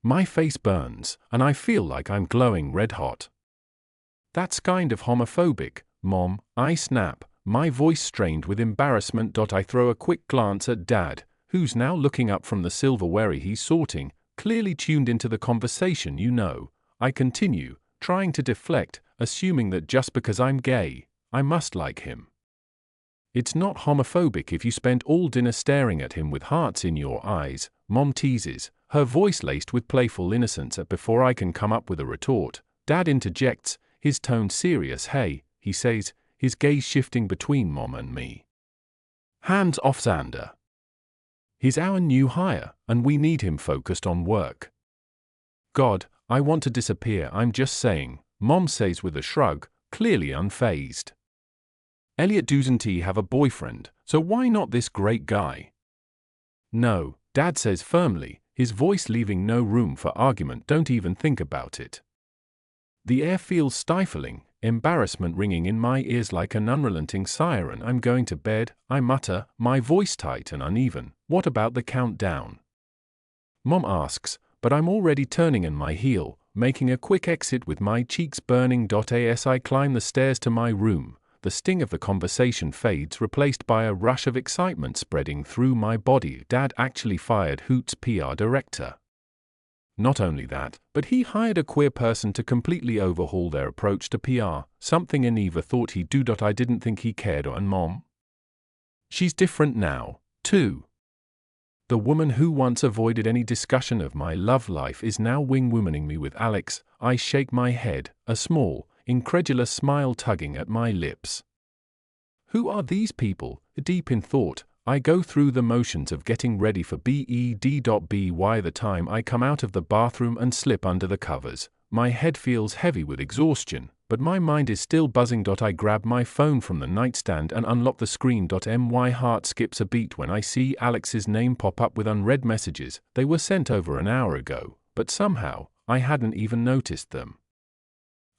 Speaker 1: My face burns, and I feel like I'm glowing red hot. That's kind of homophobic, Mom, I snap, my voice strained with embarrassment. I throw a quick glance at Dad, who's now looking up from the silverware he's sorting, clearly tuned into the conversation. You know, I continue, trying to deflect, assuming that just because I'm gay, I must like him. It's not homophobic if you spend all dinner staring at him with hearts in your eyes, Mom teases, her voice laced with playful innocence. Before I can come up with a retort, Dad interjects, his tone serious. Hey, he says, his gaze shifting between Mom and me. Hands off Xander. He's our new hire, and we need him focused on work. God, I want to disappear. I'm just saying, Mom says with a shrug, clearly unfazed. Elliot doesn't have a boyfriend, so why not this great guy? No, Dad says firmly, his voice leaving no room for argument. Don't even think about it. The air feels stifling, embarrassment ringing in my ears like an unrelenting siren. I'm going to bed, I mutter, my voice tight and uneven. What about the countdown? Mom asks, but I'm already turning in my heel, making a quick exit with my cheeks burning. As I climb the stairs to my room, the sting of the conversation fades, replaced by a rush of excitement spreading through my body. Dad actually fired Hoot's PR director. Not only that, but he hired a queer person to completely overhaul their approach to PR, something I never thought he'd do. I didn't think he cared. And Mom? She's different now, too. The woman who once avoided any discussion of my love life is now wing-womaning me with Alex. I shake my head, a small, incredulous smile tugging at my lips. Who are these people? Deep in thought, I go through the motions of getting ready for bed. By the time I come out of the bathroom and slip under the covers, my head feels heavy with exhaustion, but my mind is still buzzing. I grab my phone from the nightstand and unlock the screen. My heart skips a beat when I see Alex's name pop up with unread messages. They were sent over an hour ago, but somehow, I hadn't even noticed them.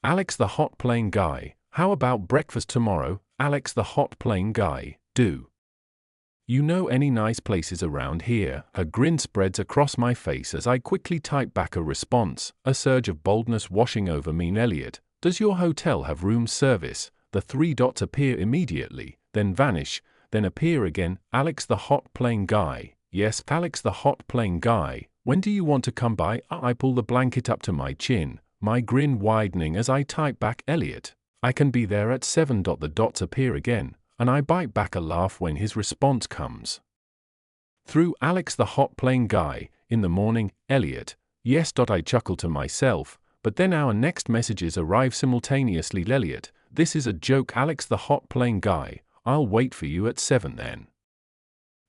Speaker 1: Alex the hot plane guy, how about breakfast tomorrow? Alex the hot plane guy, do you know any nice places around here? A grin spreads across my face as I quickly type back a response, a surge of boldness washing over me. Elliot, does your hotel have room service? The 3 dots appear immediately, then vanish, then appear again. Alex the hot plane guy, yes, Alex the hot plane guy, when do you want to come by? I pull the blanket up to my chin, my grin widening as I type back, Elliot, I can be there at 7. The dots appear again, and I bite back a laugh when his response comes through. Alex the hot plane guy, in the morning, Elliot, yes. I chuckle to myself, but then our next messages arrive simultaneously. Elliot, this is a joke. Alex the hot plane guy, I'll wait for you at 7 then.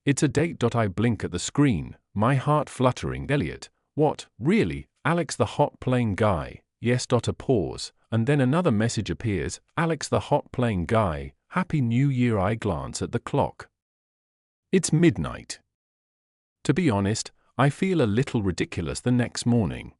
Speaker 1: It's a date. I blink at the screen, my heart fluttering. Elliot, what, really? Alex the hot plane guy, yes. A pause, and then another message appears, Alex the hot plane guy, Happy New Year. I glance at the clock. It's midnight. To be honest, I feel a little ridiculous the next morning.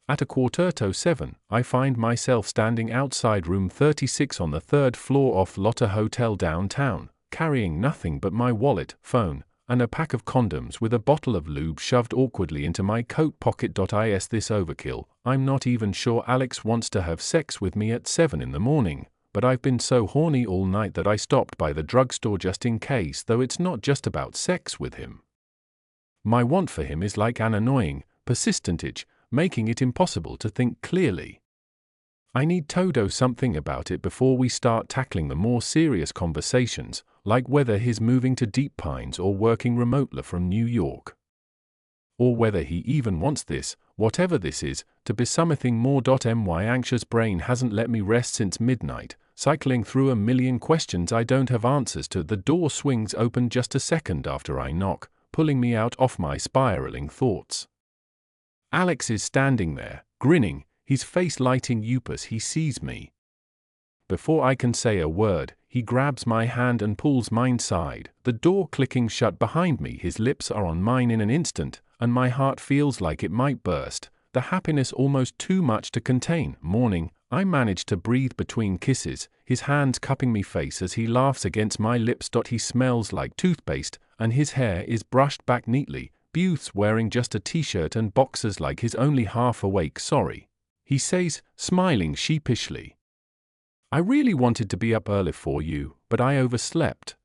Speaker 1: At 7:15, I find myself standing outside room 36 on the 3rd floor of Lotte Hotel downtown, carrying nothing but my wallet, phone, and a pack of condoms with a bottle of lube shoved awkwardly into my coat pocket. Is this overkill? I'm not even sure Alex wants to have sex with me at 7 in the morning. But I've been so horny all night that I stopped by the drugstore just in case, though it's not just about sex with him. My want for him is like an annoying, persistent itch, making it impossible to think clearly. I need to do something about it before we start tackling the more serious conversations, like whether he's moving to Deep Pines or working remotely from New York. Or whether he even wants this, whatever this is, to be something more. My anxious brain hasn't let me rest since midnight, cycling through a million questions I don't have answers to. The door swings open just a second after I knock, pulling me out of my spiraling thoughts. Alex is standing there, grinning, his face lighting up as he sees me. Before I can say a word, he grabs my hand and pulls mine inside, the door clicking shut behind me. His lips are on mine in an instant, and my heart feels like it might burst, the happiness almost too much to contain. Morning, I manage to breathe between kisses, his hands cupping me face as he laughs against my lips. He smells like toothpaste, and his hair is brushed back neatly, Booth's wearing just a t-shirt and boxers like he's only half awake. Sorry, he says, smiling sheepishly. I really wanted to be up early for you, but I overslept.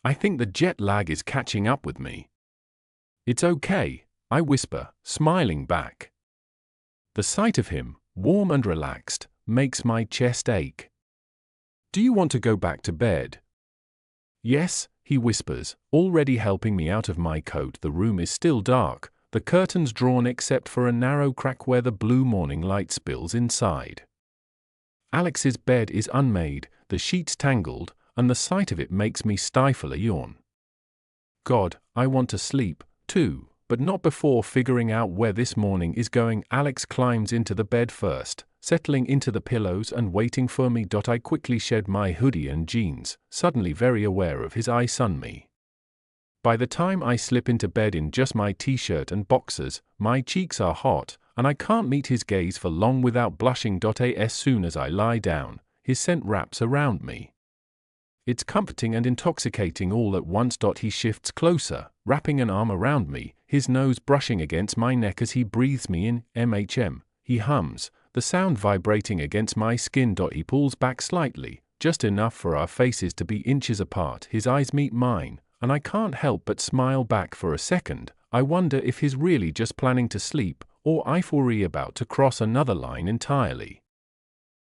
Speaker 1: I think the jet lag is catching up with me. It's okay, I whisper, smiling back. The sight of him, warm and relaxed, makes my chest ache. Do you want to go back to bed? Yes, he whispers, already helping me out of my coat. The room is still dark, the curtains drawn except for a narrow crack where the blue morning light spills inside. Alex's bed is unmade, the sheets tangled, and the sight of it makes me stifle a yawn. God, I want to sleep, too, but not before figuring out where this morning is going. Alex climbs into the bed first, settling into the pillows and waiting for me. I quickly shed my hoodie and jeans, suddenly very aware of his eyes on me. By the time I slip into bed in just my t-shirt and boxers, my cheeks are hot, and I can't meet his gaze for long without blushing. As soon as I lie down, his scent wraps around me. It's comforting and intoxicating all at once. He shifts closer, wrapping an arm around me, his nose brushing against my neck as he breathes me in. He hums, the sound vibrating against my skin. He pulls back slightly, just enough for our faces to be inches apart. His eyes meet mine, and I can't help but smile back for a second. I wonder if he's really just planning to sleep, or if we're about to cross another line entirely.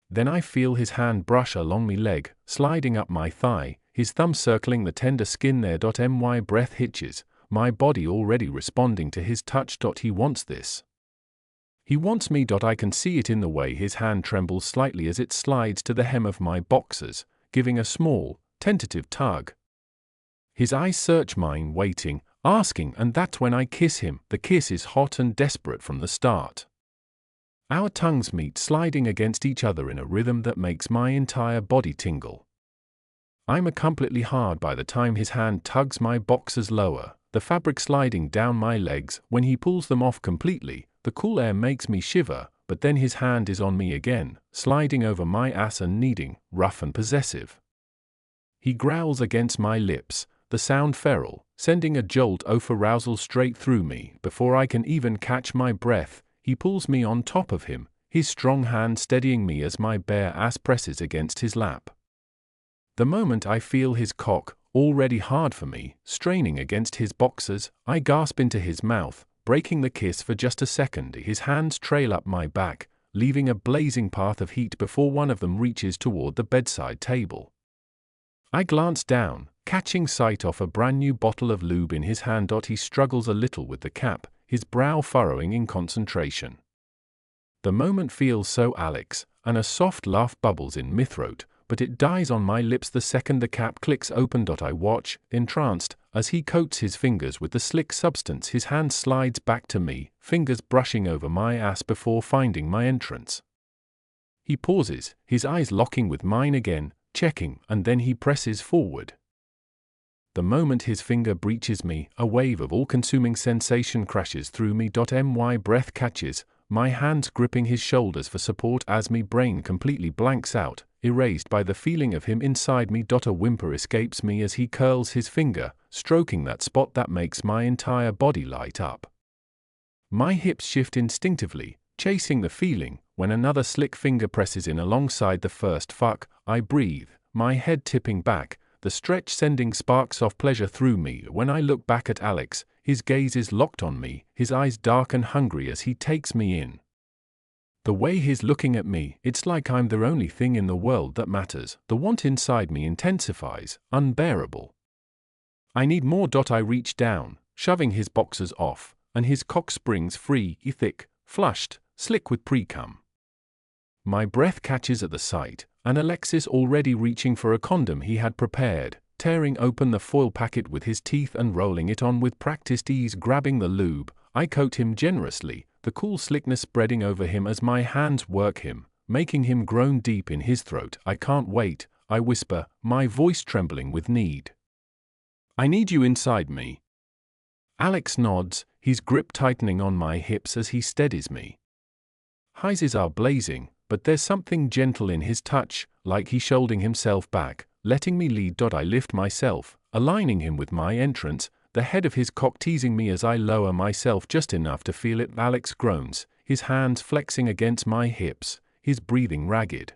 Speaker 1: Then I feel his hand brush along my leg, sliding up my thigh, his thumb circling the tender skin there. My breath hitches, my body already responding to his touch. He wants this. He wants me. I can see it in the way his hand trembles slightly as it slides to the hem of my boxers, giving a small, tentative tug. His eyes search mine, waiting, asking, and that's when I kiss him. The kiss is hot and desperate from the start. Our tongues meet, sliding against each other in a rhythm that makes my entire body tingle. I'm completely hard by the time his hand tugs my boxers lower, the fabric sliding down my legs. When he pulls them off completely, the cool air makes me shiver, but then his hand is on me again, sliding over my ass and kneading, rough and possessive. He growls against my lips, the sound feral, sending a jolt of arousal straight through me. Before I can even catch my breath, he pulls me on top of him, his strong hand steadying me as my bare ass presses against his lap. The moment I feel his cock, already hard for me, straining against his boxers, I gasp into his mouth, breaking the kiss for just a second. His hands trail up my back, leaving a blazing path of heat before one of them reaches toward the bedside table. I glance down, catching sight of a brand new bottle of lube in his hand. He struggles a little with the cap, his brow furrowing in concentration. The moment feels so Alex, and a soft laugh bubbles in my throat, but it dies on my lips the second the cap clicks open. I watch, entranced, as he coats his fingers with the slick substance. His hand slides back to me, fingers brushing over my ass before finding my entrance. He pauses, his eyes locking with mine again, checking, and then he presses forward. The moment his finger breaches me, a wave of all-consuming sensation crashes through me. My breath catches, my hands gripping his shoulders for support as my brain completely blanks out, erased by the feeling of him inside me. A whimper escapes me as he curls his finger, stroking that spot that makes my entire body light up. My hips shift instinctively, chasing the feeling. When another slick finger presses in alongside the first fuck, I breathe, my head tipping back, the stretch sending sparks of pleasure through me. When I look back at Alex, his gaze is locked on me, his eyes dark and hungry as he takes me in. The way he's looking at me, it's like I'm the only thing in the world that matters. The want inside me intensifies, unbearable. I need more. I reach down, shoving his boxers off, and his cock springs free, thick, flushed, slick with pre-cum. My breath catches at the sight, and Alexis already reaching for a condom he had prepared, tearing open the foil packet with his teeth and rolling it on with practiced ease. Grabbing the lube, I coat him generously, the cool slickness spreading over him as my hands work him, making him groan deep in his throat. I can't wait, I whisper, my voice trembling with need. I need you inside me. Alex nods, his grip tightening on my hips as he steadies me. His eyes are blazing, but there's something gentle in his touch, like he's shouldering himself back, letting me lead. I lift myself, aligning him with my entrance, the head of his cock teasing me as I lower myself just enough to feel it. Alex groans, his hands flexing against my hips, his breathing ragged.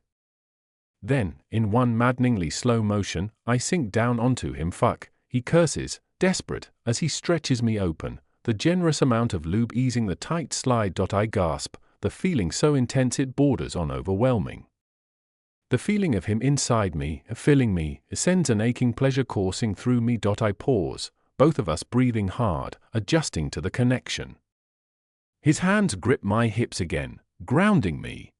Speaker 1: Then, in one maddeningly slow motion, I sink down onto him. Fuck, he curses, desperate, as he stretches me open, the generous amount of lube easing the tight slide. I gasp, the feeling so intense it borders on overwhelming. The feeling of him inside me, filling me, sends an aching pleasure coursing through me. I pause, both of us breathing hard, adjusting to the connection. His hands grip my hips again, grounding me.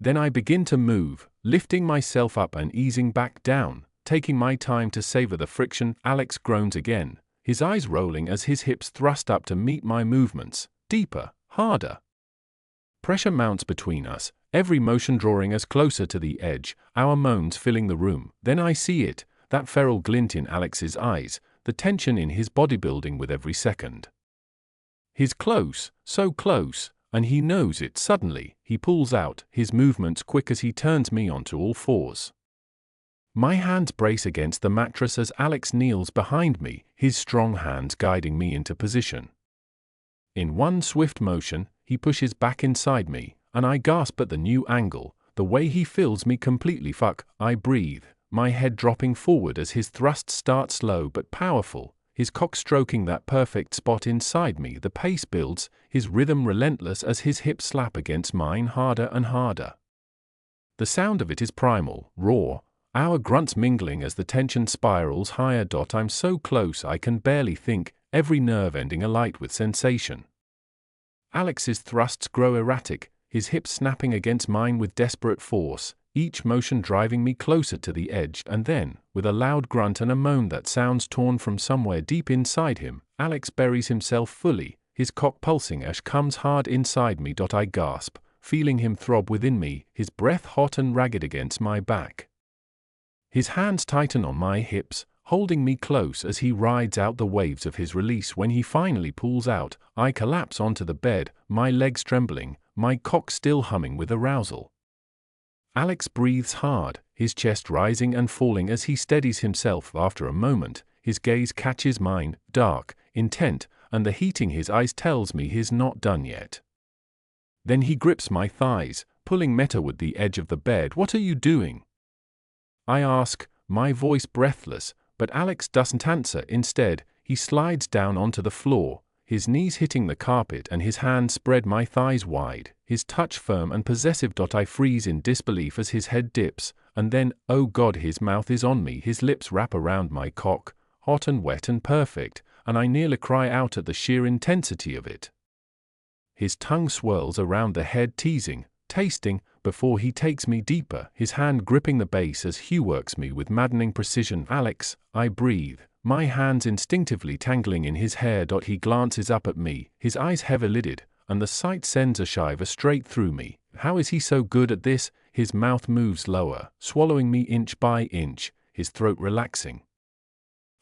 Speaker 1: Then I begin to move, lifting myself up and easing back down, taking my time to savor the friction. Alex groans again, his eyes rolling as his hips thrust up to meet my movements, deeper, harder. Pressure mounts between us, every motion drawing us closer to the edge, our moans filling the room. Then I see it, that feral glint in Alex's eyes, the tension in his body building with every second. He's close, so close, And he knows it. Suddenly, he pulls out, his movements quick as he turns me onto all fours. My hands brace against the mattress as Alex kneels behind me, his strong hands guiding me into position. In one swift motion, he pushes back inside me, and I gasp at the new angle, the way he fills me completely. I breathe, my head dropping forward as his thrusts start slow but powerful, his cock stroking that perfect spot inside me. The pace builds, his rhythm relentless as his hips slap against mine harder and harder. The sound of it is primal, raw, our grunts mingling as the tension spirals higher. I'm so close I can barely think, every nerve ending alight with sensation. Alex's thrusts grow erratic, his hips snapping against mine with desperate force, each motion driving me closer to the edge. And then, with a loud grunt and a moan that sounds torn from somewhere deep inside him, Alex buries himself fully, his cock pulsing as comes hard inside me. I gasp, feeling him throb within me, his breath hot and ragged against my back. His hands tighten on my hips, holding me close as he rides out the waves of his release. When he finally pulls out, I collapse onto the bed, my legs trembling, my cock still humming with arousal. Alex breathes hard, his chest rising and falling as he steadies himself. After a moment, his gaze catches mine, dark, intent, and the heat in his eyes tells me he's not done yet. Then he grips my thighs, pulling me toward the edge of the bed. "What are you doing?" I ask, my voice breathless, but Alex doesn't answer. Instead, he slides down onto the floor, his knees hitting the carpet and his hands spread my thighs wide, his touch firm and possessive. I freeze in disbelief as his head dips, and then, oh God, his mouth is on me, his lips wrap around my cock, hot and wet and perfect, and I nearly cry out at the sheer intensity of it. His tongue swirls around the head, teasing, tasting, before he takes me deeper, his hand gripping the base as he works me with maddening precision. "Alex," I breathe, my hands instinctively tangling in his hair. He glances up at me, his eyes heavy-lidded, and the sight sends a shiver straight through me. How is he so good at this? His mouth moves lower, swallowing me inch by inch, his throat relaxing.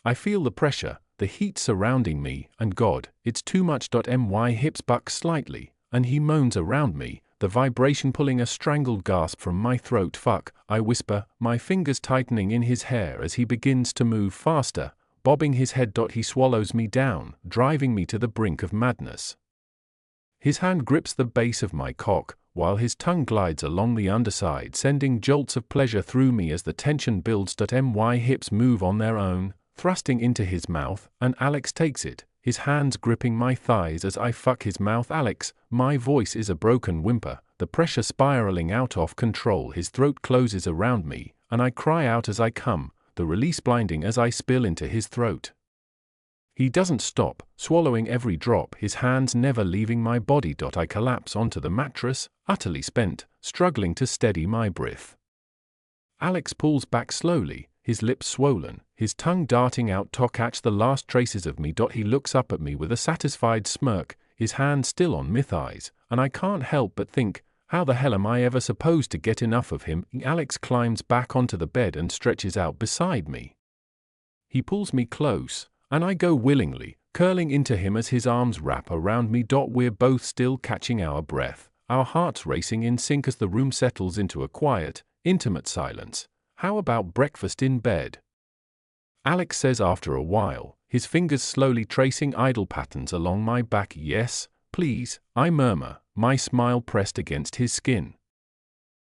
Speaker 1: I feel the pressure, the heat surrounding me, and God, it's too much. My hips buck slightly, and he moans around me, the vibration pulling a strangled gasp from my throat. "Fuck," I whisper, my fingers tightening in his hair as he begins to move faster, bobbing his head. He swallows me down, driving me to the brink of madness. His hand grips the base of my cock, while his tongue glides along the underside, sending jolts of pleasure through me as the tension builds. My hips move on their own, thrusting into his mouth, and Alex takes it, his hands gripping my thighs as I fuck his mouth. "Alex," my voice is a broken whimper, the pressure spiraling out of control. His throat closes around me, and I cry out as I come, the release blinding as I spill into his throat. He doesn't stop, swallowing every drop, his hands never leaving my body. I collapse onto the mattress, utterly spent, struggling to steady my breath. Alex pulls back slowly, his lips swollen, his tongue darting out to catch the last traces of me. He looks up at me with a satisfied smirk, his hand still on my thighs, and I can't help but think, how the hell am I ever supposed to get enough of him? Alex climbs back onto the bed and stretches out beside me. He pulls me close, and I go willingly, curling into him as his arms wrap around me. We're both still catching our breath, our hearts racing in sync as the room settles into a quiet, intimate silence. "How about breakfast in bed?" Alex says after a while, his fingers slowly tracing idle patterns along my back. "Yes, please," I murmur, my smile pressed against his skin.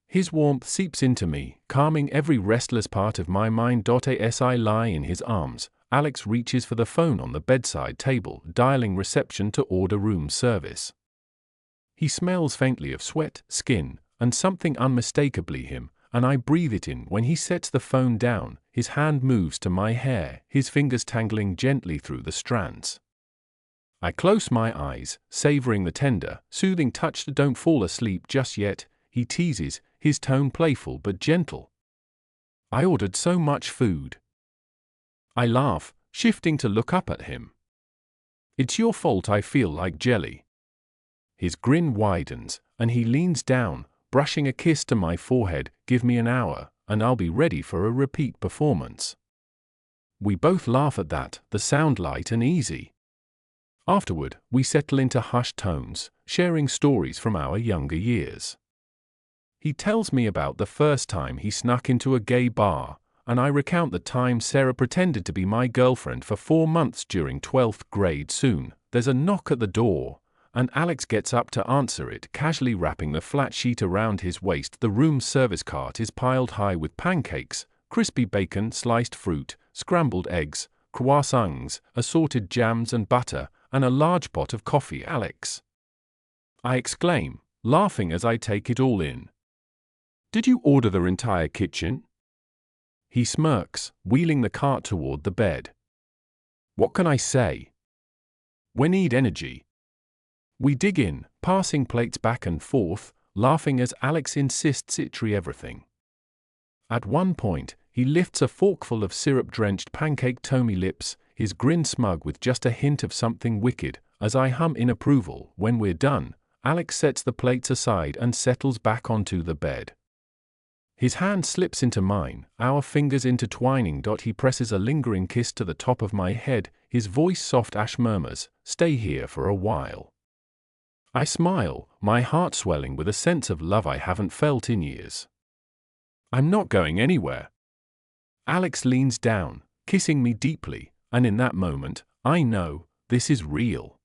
Speaker 1: His warmth seeps into me, calming every restless part of my mind. As I lie in his arms, Alex reaches for the phone on the bedside table, dialing reception to order room service. He smells faintly of sweat, skin, and something unmistakably him, and I breathe it in. When he sets the phone down, his hand moves to my hair, his fingers tangling gently through the strands. I close my eyes, savoring the tender, soothing touch. "Don't fall asleep just yet," he teases, his tone playful but gentle. "I ordered so much food." I laugh, shifting to look up at him. "It's your fault I feel like jelly." His grin widens, and he leans down, brushing a kiss to my forehead. "Give me an hour, and I'll be ready for a repeat performance." We both laugh at that, the sound light and easy. Afterward, we settle into hushed tones, sharing stories from our younger years. He tells me about the first time he snuck into a gay bar, and I recount the time Sarah pretended to be my girlfriend for 4 months during 12th grade. Soon, there's a knock at the door, and Alex gets up to answer it, casually wrapping the flat sheet around his waist. The room service cart is piled high with pancakes, crispy bacon, sliced fruit, scrambled eggs, croissants, assorted jams and butter, and a large pot of coffee. "Alex," I exclaim, laughing as I take it all in, "did you order the entire kitchen?" He smirks, wheeling the cart toward the bed. What can I say? We need energy. We dig in, passing plates back and forth, laughing as Alex insists it try everything. At one point, he lifts a forkful of syrup-drenched pancake to my lips, his grin smug with just a hint of something wicked. As I hum in approval, when we're done, Alex sets the plates aside and settles back onto the bed. His hand slips into mine, our fingers intertwining. He presses a lingering kiss to the top of my head, his voice soft. Ash murmurs, "Stay here for a while." I smile, my heart swelling with a sense of love I haven't felt in years. "I'm not going anywhere." Alex leans down, kissing me deeply, and in that moment, I know, this is real.